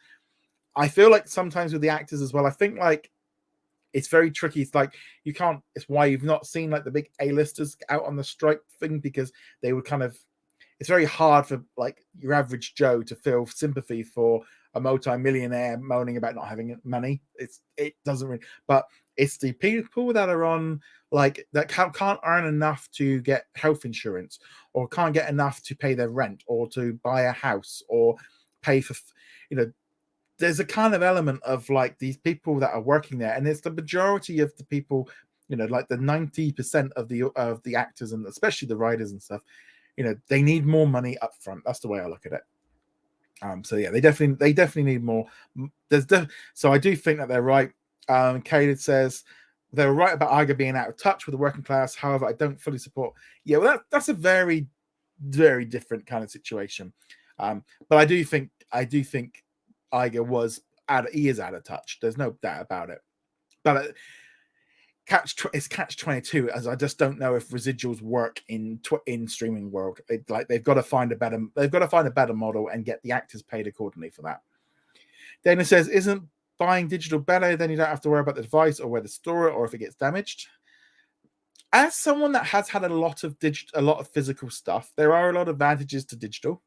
Speaker 1: I feel like sometimes with the actors as well, I think like it's very tricky. It's like it's why you've not seen like the big A-listers out on the strike thing, because they would it's very hard for like your average Joe to feel sympathy for a multi-millionaire moaning about not having money. It doesn't really, but it's the people that are on like that can't earn enough to get health insurance, or can't get enough to pay their rent, or to buy a house, or pay for, there's a kind of element of like these people that are working there, and it's the majority of the people, like the 90% of the actors, and especially the writers and stuff, they need more money up front. That's the way I look at it. So yeah, they definitely need more. So I do think that they're right. Caleb says they're right about Iger being out of touch with the working class. However, I don't fully support. Yeah, well, that's a very, very different kind of situation. But I do think Iger is out of touch. There's no doubt about it. But it's catch 22, as I just don't know if residuals work in streaming world. They've got to find a better model and get the actors paid accordingly for that. Dana says, isn't buying digital better? Then you don't have to worry about the device or where to store it or if it gets damaged. As someone that has had a lot of physical stuff, there are a lot of advantages to digital.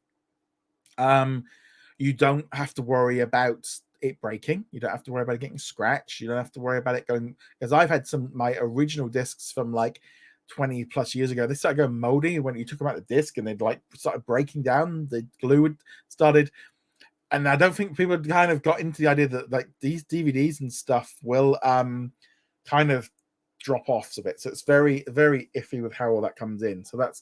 Speaker 1: You don't have to worry about it breaking. You don't have to worry about it getting scratched. You don't have to worry about it going, because I've had my original discs from like 20 plus years ago. They started going moldy when you took them out of the disc, and they'd like started breaking down. The glue had started, and I don't think people kind of got into the idea that like these DVDs and stuff will kind of drop off a bit. So it's very, very iffy with how all that comes in. So that's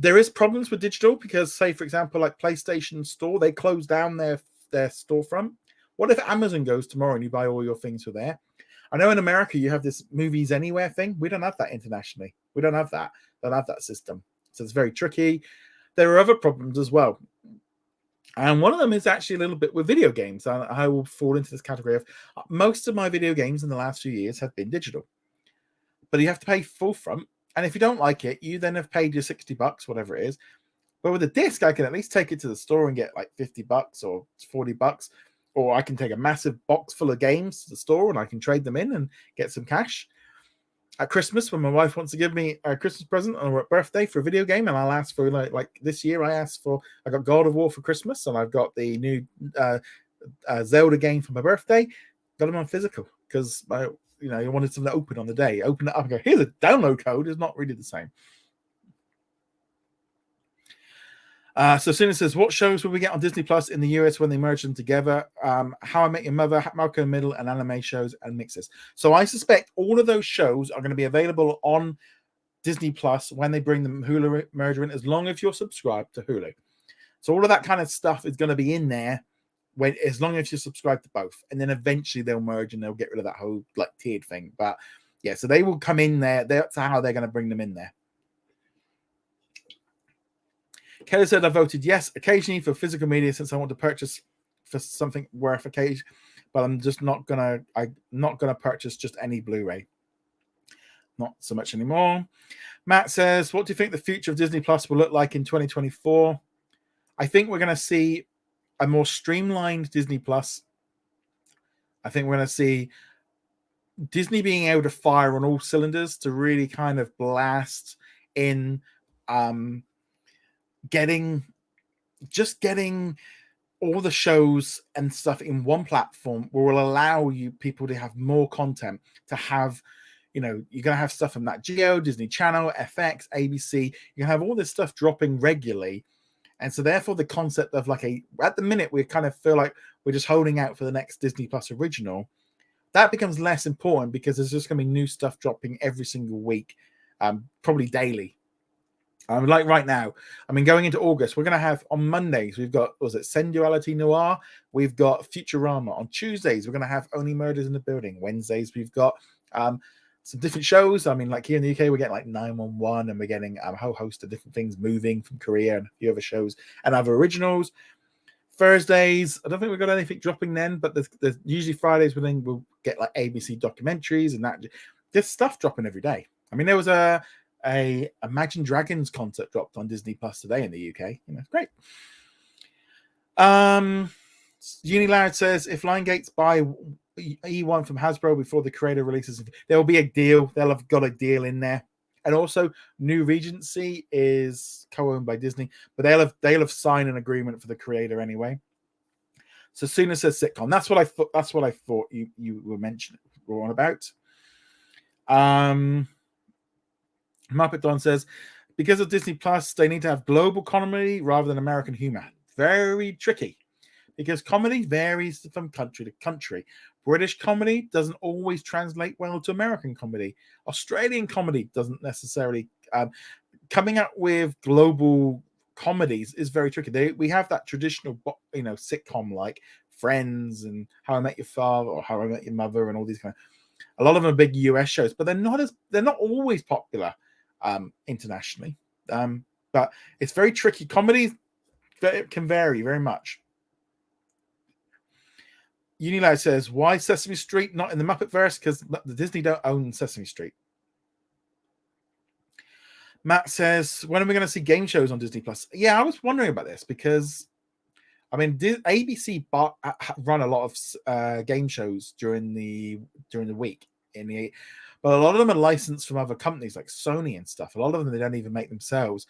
Speaker 1: there is problems with digital because, say, for example, like PlayStation Store, they close down their storefront. What if Amazon goes tomorrow and you buy all your things from there? I know in America you have this Movies Anywhere thing. We don't have that internationally. We don't have that. Don't have that system. So it's very tricky. There are other problems as well. And one of them is actually a little bit with video games. I will fall into this category of most of my video games in the last few years have been digital. But you have to pay full front. And if you don't like it, you then have paid your $60, whatever it is. But with a disc, I can at least take it to the store and get like $50 or $40, or I can take a massive box full of games to the store and I can trade them in and get some cash. At Christmas, when my wife wants to give me a Christmas present or a birthday for a video game, and I'll ask for like this year, I got God of War for Christmas, and I've got the new Zelda game for my birthday. Got them on physical because you wanted something to open on the day. Open it up and go, here's a download code. It's not really the same. So Sina says, what shows will we get on Disney Plus in the US when they merge them together? How I Met Your Mother, Malcolm in the Middle, and anime shows and mixes. So I suspect all of those shows are going to be available on Disney Plus when they bring the Hulu merger in, as long as you're subscribed to Hulu. So all of that kind of stuff is going to be in there as long as you subscribe to both. And then eventually they'll merge and they'll get rid of that whole like tiered thing. But yeah, so they will come in there. That's how they're going to bring them in there. Kelly said, I voted yes occasionally for physical media since I want to purchase for something worth occasion, but I'm just not gonna purchase just any Blu-ray. Not so much anymore. Matt says, what do you think the future of Disney Plus will look like in 2024? I think we're going to see a more streamlined Disney Plus. I think we're going to see Disney being able to fire on all cylinders to really kind of blast in getting all the shows and stuff in one platform will allow you people to have more content, to have, you're going to have stuff from Nat Geo, Disney Channel, FX, ABC. You can have all this stuff dropping regularly. And so therefore the concept of at the minute, we kind of feel like we're just holding out for the next Disney Plus original. That becomes less important because there's just going to be new stuff dropping every single week, probably daily. Like right now, going into August, we're going to have on Mondays, we've got, Sensuality Noir? We've got Futurama. On Tuesdays, we're going to have Only Murders in the Building. Wednesdays, we've got some different shows. Like here in the UK, we're getting like 911, and we're getting a whole host of different things moving from Korea and a few other shows and other originals. Thursdays, I don't think we've got anything dropping then, but there's usually Fridays we'll get like ABC documentaries and that. There's stuff dropping every day. There was a Imagine Dragons concert dropped on Disney Plus today in the UK. Great. Uniloud says, if Lionsgate's buy E1 from Hasbro before the creator releases, there will be a deal. They'll have got a deal in there. And also, New Regency is co-owned by Disney, but they'll have signed an agreement for the creator anyway. So Suna says sitcom. That's what I thought you were on about. Muppet Don says, because of Disney Plus, they need to have global comedy rather than American humor. Very tricky, because comedy varies from country to country. British comedy doesn't always translate well to American comedy. Australian comedy doesn't necessarily. Coming up with global comedies is very tricky. We have that traditional, sitcom like Friends and How I Met Your Father or How I Met Your Mother and all these kind of. A lot of them are big US shows, but they're not always popular internationally. But it's very tricky. Comedy can vary very much. Unilight says, why Sesame Street not in the Muppetverse? Because the Disney don't own Sesame Street. Matt says, when are we going to see game shows on Disney Plus? Yeah, I was wondering about this because, I mean, ABC run a lot of game shows during the week but a lot of them are licensed from other companies like Sony and stuff. A lot of them they don't even make themselves.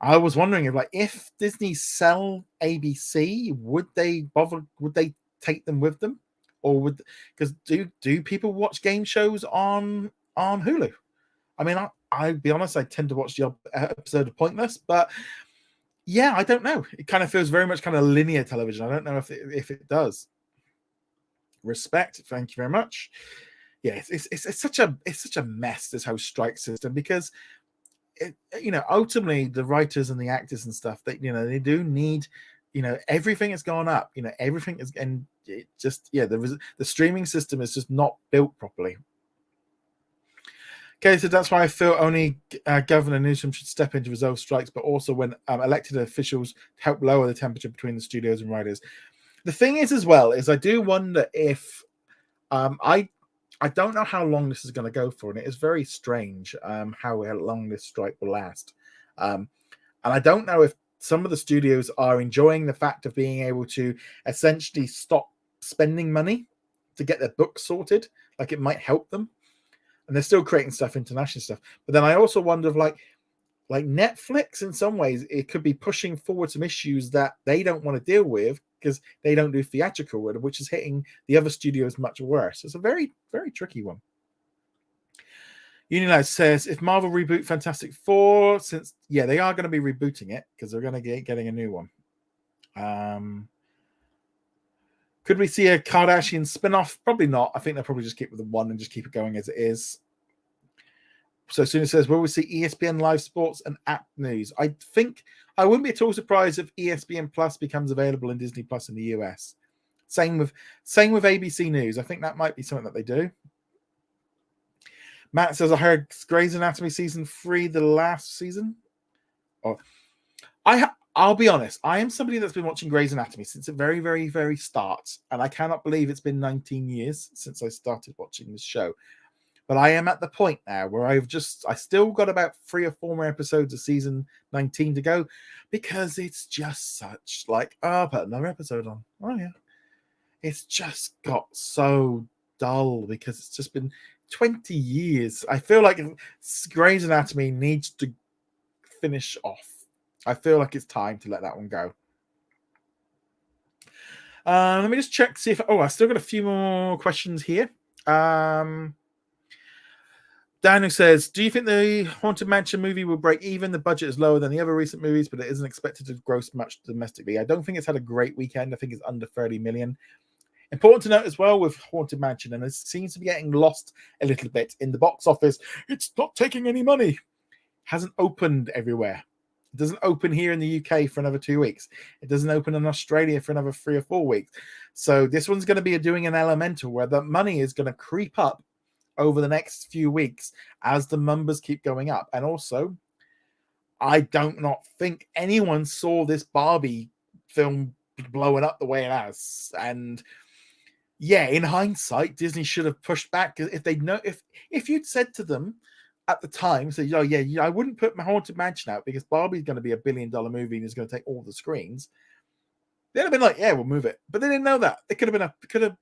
Speaker 1: I was wondering if Disney sell ABC, would they take them with them, or because do people watch game shows on Hulu? I mean, I'll be honest, I tend to watch the episode of Pointless, but yeah, I don't know. It kind of feels very much kind of linear television. I don't know if it does. Respect, thank you very much. Yeah, it's such a mess, this whole strike system, because ultimately the writers and the actors and stuff, they do need, everything has gone up, everything is, and it just, the streaming system is just not built properly. Okay, so that's why I feel only Governor Newsom should step in to resolve strikes, but also when elected officials help lower the temperature between the studios and writers. The thing is, as well, is I do wonder if I don't know how long this is going to go for, and it is very strange how long this strike will last. And I don't know if some of the studios are enjoying the fact of being able to essentially stop spending money to get their books sorted, like it might help them. And they're still creating stuff, international stuff. But then I also wonder if like Netflix, in some ways, it could be pushing forward some issues that they don't want to deal with because they don't do theatrical, which is hitting the other studios much worse. It's a very, very tricky one. Unilize says, if Marvel reboot Fantastic Four, since, they are going to be rebooting it because they're going to be getting a new one. Could we see a Kardashian spin-off? Probably not. I think they'll probably just keep with the one and just keep it going as it is. So soon it says, will we see ESPN live sports and app news? I think I wouldn't be at all surprised if ESPN Plus becomes available in Disney Plus in the US. Same with ABC News. I think that might be something that they do. Matt says, I heard Grey's Anatomy season 3, the last season. I'll be honest, I am somebody that's been watching Grey's Anatomy since the very, very, very start, and I cannot believe it's been 19 years since I started watching this show. But I am at the point now where I still got about 3 or 4 more episodes of season 19 to go, because it's just such like, I'll put another episode on. Oh yeah. It's just got so dull because it's just been 20 years. I feel like Grey's Anatomy needs to finish off. I feel like it's time to let that one go. Let me just check to see if I still got a few more questions here. Daniel says, do you think the Haunted Mansion movie will break even? The budget is lower than the other recent movies, but it isn't expected to gross much domestically. I don't think it's had a great weekend. I think it's under 30 million. Important to note as well with Haunted Mansion, and it seems to be getting lost a little bit in the box office. It's not taking any money. Hasn't opened everywhere. It doesn't open here in the UK for another 2 weeks. It doesn't open in Australia for another 3 or 4 weeks. So this one's going to be doing an elemental where the money is going to creep up over the next few weeks as the numbers keep going up. And also, I don't not think anyone saw this Barbie film blowing up the way it has. And in hindsight, Disney should have pushed back. If they'd know, if you'd said to them at the time, so I wouldn't put my Haunted Mansion out because Barbie's going to be $1 billion movie and it's going to take all the screens. They'd have been like, we'll move it. But they didn't know that. It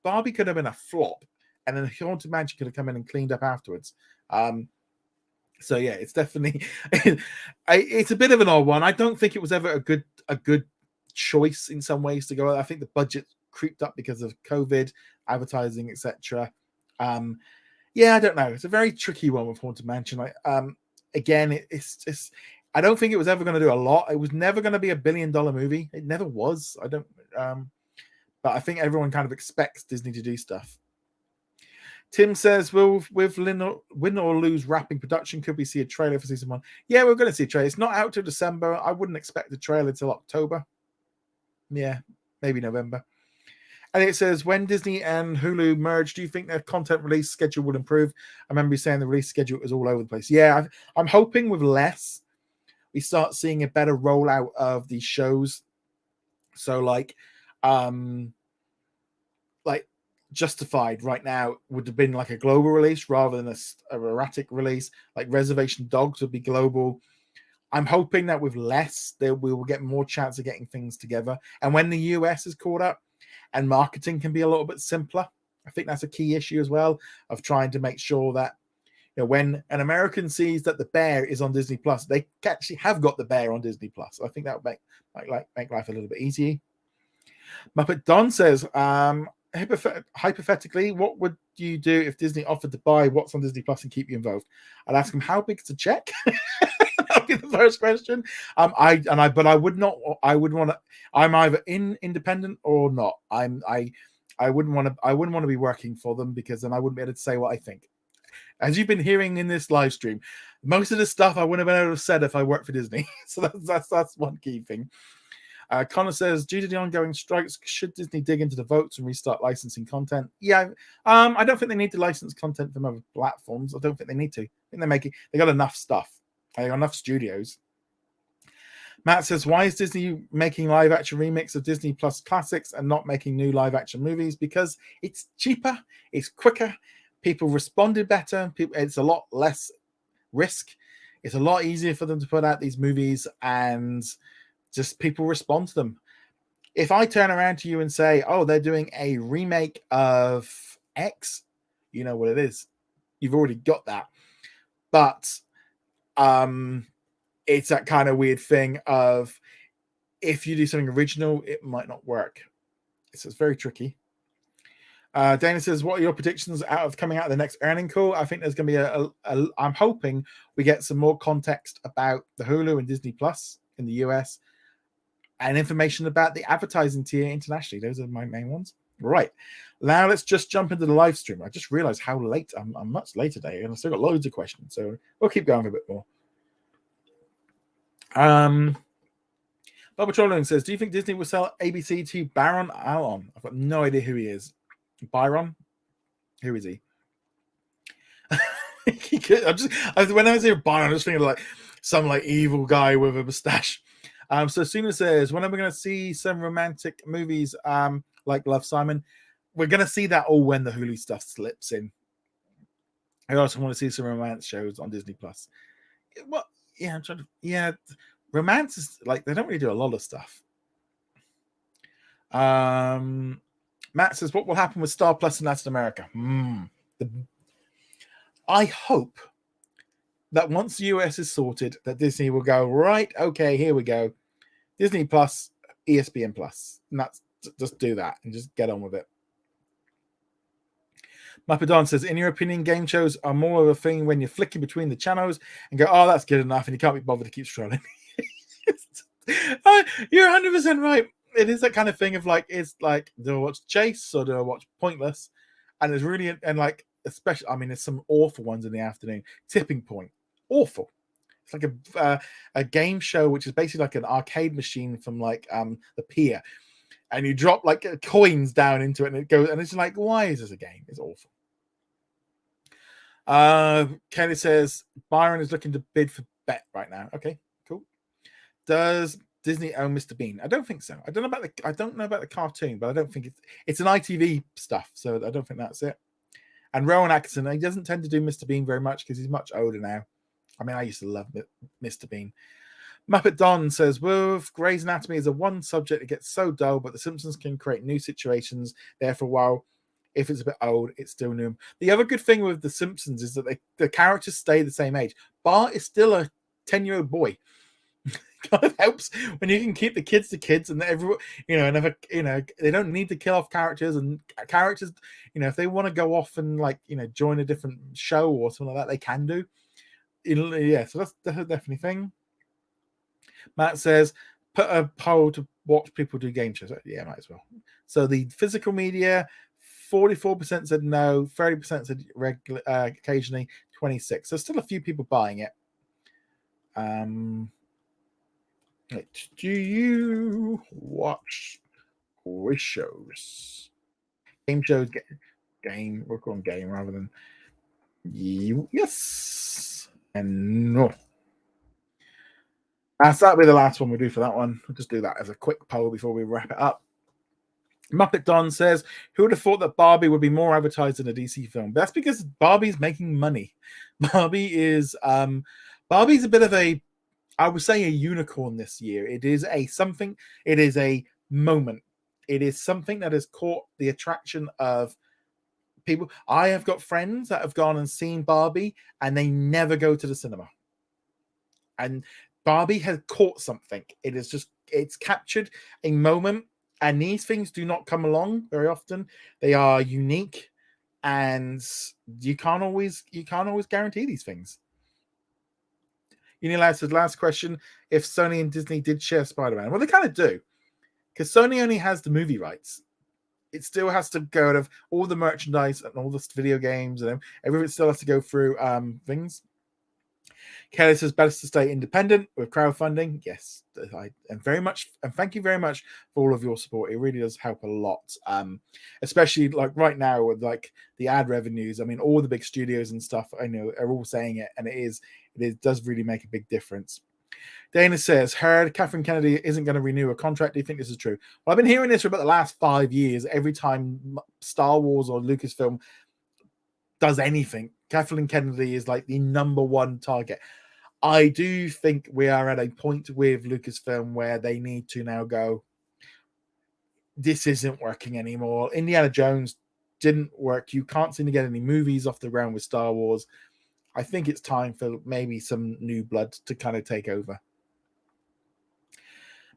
Speaker 1: Barbie could have been a flop, and then Haunted Mansion could have come in and cleaned up afterwards. It's definitely it's a bit of an odd one. I don't think it was ever a good choice in some ways to go. I think the budget creeped up because of COVID, advertising, etc. I don't know. It's a very tricky one with Haunted Mansion. It's I don't think it was ever going to do a lot. It was never going to be $1 billion movie. It never was. but I think everyone kind of expects Disney to do stuff. Tim says, with win or lose wrapping production, could we see a trailer for season 1? Yeah, we're going to see a trailer. It's not out till December. I wouldn't expect the trailer till October. Yeah, maybe November. And it says, when Disney and Hulu merge, do you think their content release schedule will improve? I remember you saying the release schedule is all over the place. Yeah, I'm hoping with less, we start seeing a better rollout of these shows. So like Justified right now would have been like a global release rather than a erratic release. Like Reservation Dogs would be global. I'm hoping that with less, we will get more chance of getting things together. And when the US is caught up and marketing can be a little bit simpler, I think that's a key issue as well, of trying to make sure that, you know, when an American sees that The Bear is on Disney Plus, they actually have got The Bear on Disney Plus. I think that would make life a little bit easier. Muppet Don says, hypothetically, what would you do if Disney offered to buy what's on Disney Plus and keep you involved? I'd ask him, how big's the check? That'd be the first question. But I would not. I would want to. I'm either independent or not. I wouldn't want to. I wouldn't want to be working for them, because then I wouldn't be able to say what I think. As you've been hearing in this live stream, most of the stuff I wouldn't have been able to say if I worked for Disney. So that's one key thing. Connor says, due to the ongoing strikes, should Disney dig into the votes and restart licensing content? Yeah, I don't think they need to license content from other platforms. I don't think they need to. I think they got enough stuff. They got enough studios. Matt says, why is Disney making live action remakes of Disney Plus classics and not making new live action movies? Because it's cheaper, it's quicker, people responded better, it's a lot less risk. It's a lot easier for them to put out these movies, and just people respond to them. If I turn around to you and say, oh, they're doing a remake of X, you know what it is. You've already got that. But it's that kind of weird thing of, if you do something original, it might not work. So it's very tricky. Dana says, what are your predictions coming out of the next earning call? I think there's going to be I'm hoping we get some more context about the Hulu and Disney Plus in the US, and information about the advertising tier internationally. Those are my main ones. Right. Now let's just jump into the live stream. I just realized how late I'm much late today, and I've still got loads of questions, so we'll keep going for a bit more. Bubba Trolling says, do you think Disney will sell ABC to Baron Alon? I've got no idea who he is. Byron? Who is he? When I was here, Byron, I was thinking like some like evil guy with a mustache. So Suna says, when are we going to see some romantic movies like Love, Simon? We're going to see that all when the Hulu stuff slips in. I also want to see some romance shows on Disney Plus. Well, yeah, I'm trying to. Yeah, romance is like, they don't really do a lot of stuff. Matt says, what will happen with Star Plus in Latin America? I hope that once the US is sorted, that Disney will go, right, okay, here we go. Disney Plus, ESPN Plus. And that's, just do that and just get on with it. Mapadon says, in your opinion, game shows are more of a thing when you're flicking between the channels and go, oh, that's good enough, and you can't be bothered to keep scrolling. You're 100% right. It is that kind of thing of like, it's like, do I watch Chase or do I watch Pointless? And there's really, and like, especially, I mean, there's some awful ones in the afternoon. Tipping Point, awful. It's like a game show which is basically like an arcade machine from like the pier, and you drop like coins down into it, and it goes, and it's like, why is this a game? It's awful. Kelly says Byron is looking to bid for Bet right now. Okay, cool. Does Disney own Mr. Bean? I don't think so. I don't know about the cartoon, but I don't think it's an ITV stuff, so I don't think that's it. And Rowan Atkinson, he doesn't tend to do Mr. Bean very much because he's much older now. I mean, I used to love Mr. Bean. Muppet Don says, with Grey's Anatomy is a one subject that gets so dull, but The Simpsons can create new situations there for a while. If it's a bit old, it's still new. The other good thing with The Simpsons is that the characters stay the same age. Bart is still a 10-year-old boy. Kind of helps when you can keep the kids to kids, and everyone, they don't need to kill off characters, and characters, if they want to go off and like, join a different show or something like that, they can do. Yeah, so that's definitely a thing. Matt says, put a poll to watch people do game shows. Yeah, might as well. So the physical media, 44% said no, 30% said regular, occasionally, 26. So still a few people buying it. Do you watch quiz shows? Game shows, game. We're calling game rather than you. Yes and no. That'll be the last one we do for that one. We'll just do that as a quick poll before we wrap it up. Muppet Don says, "Who would have thought that Barbie would be more advertised in a DC film?" That's because Barbie's making money. Barbie's a bit of a, I would say, a unicorn this year. It is a something. It is a moment. It is something that has caught the attraction of people. I have got friends that have gone and seen Barbie, and they never go to the cinema. And Barbie has caught something. It's captured a moment, and these things do not come along very often. They are unique, and you can't always guarantee these things. Unilad says, last question: if Sony and Disney did share Spider-Man, well, they kind of do, because Sony only has the movie rights. It still has to go out of all the merchandise and all the video games, and everything still has to go through things. Kelly says, better to stay independent with crowdfunding. Yes, and very much, and thank you very much for all of your support. It really does help a lot, especially like right now with like the ad revenues. I mean, all the big studios and stuff I know are all saying it, and it does really make a big difference. Dana says, heard Catherine Kennedy isn't going to renew a contract. Do you think this is true? Well, I've been hearing this for about the last 5 years. Every time Star Wars or Lucasfilm does anything, Kathleen Kennedy is like the number one target. I do think we are at a point with Lucasfilm where they need to now go, this isn't working anymore. Indiana Jones didn't work. You can't seem to get any movies off the ground with Star Wars. I think it's time for maybe some new blood to kind of take over.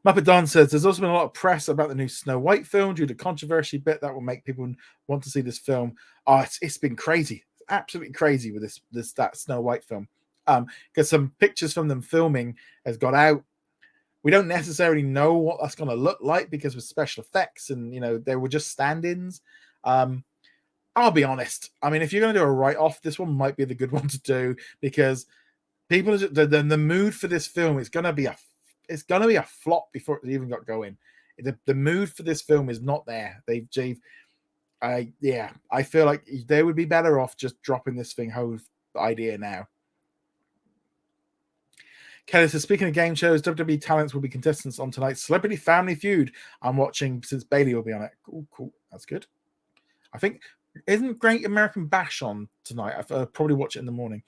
Speaker 1: Muppet Don says, there's also been a lot of press about the new Snow White film due to controversy bit that will make people want to see this film. Oh, it's been crazy. It's absolutely crazy with that Snow White film. Because some pictures from them filming has got out. We don't necessarily know what that's going to look like because with special effects and, they were just stand-ins. I'll be honest. I mean, if you're going to do a write-off, this one might be the good one to do because people, the mood for this film is going to be a flop before it even got going. The mood for this film is not there. I feel like they would be better off just dropping this whole idea now. Kelly says, speaking of game shows, WWE talents will be contestants on tonight's Celebrity Family Feud. I'm watching since Bailey will be on it. Cool. That's good. I think, isn't Great American Bash on tonight? I'll probably watch it in the morning.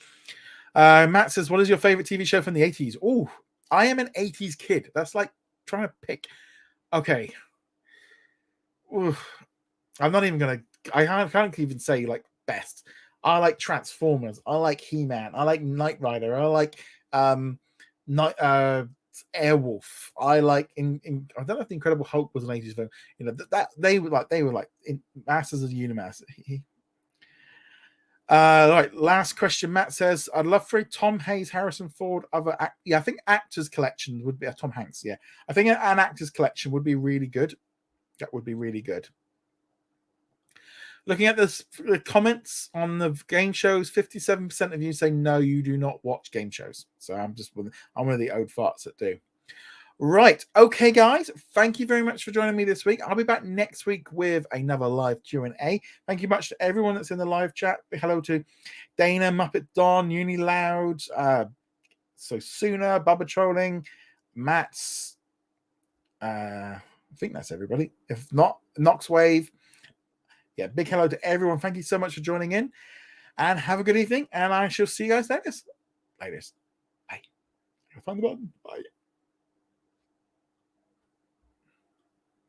Speaker 1: Matt says, what is your favorite TV show from the 80s? Oh, I am an 80s kid. That's like trying to pick. Okay. Oof. I'm not even going to, I can't even say like best. I like Transformers. I like He-Man. I like Knight Rider. I like Airwolf. I like I don't know if the Incredible Hulk was an 80s film. That they were like in Masters of the Universe. Right, last question. Matt says, I'd love for a Tom Hayes, Harrison Ford, I think actors collection would be a Tom Hanks. Yeah, I think an actors collection would be really good. That would be really good. Looking at the comments on the game shows, 57% of you say no, you do not watch game shows. So I'm one of the old farts that do. Right. Okay, guys. Thank you very much for joining me this week. I'll be back next week with another live Q&A. Thank you much to everyone that's in the live chat. Hello to Dana, Muppet Don, Uni Loud, So Sooner, Bubba Trolling, Matt's. I think that's everybody. If not, Noxwave. Yeah, big hello to everyone. Thank you so much for joining in. And have a good evening. And I shall see you guys later. Bye. Find the button. Bye.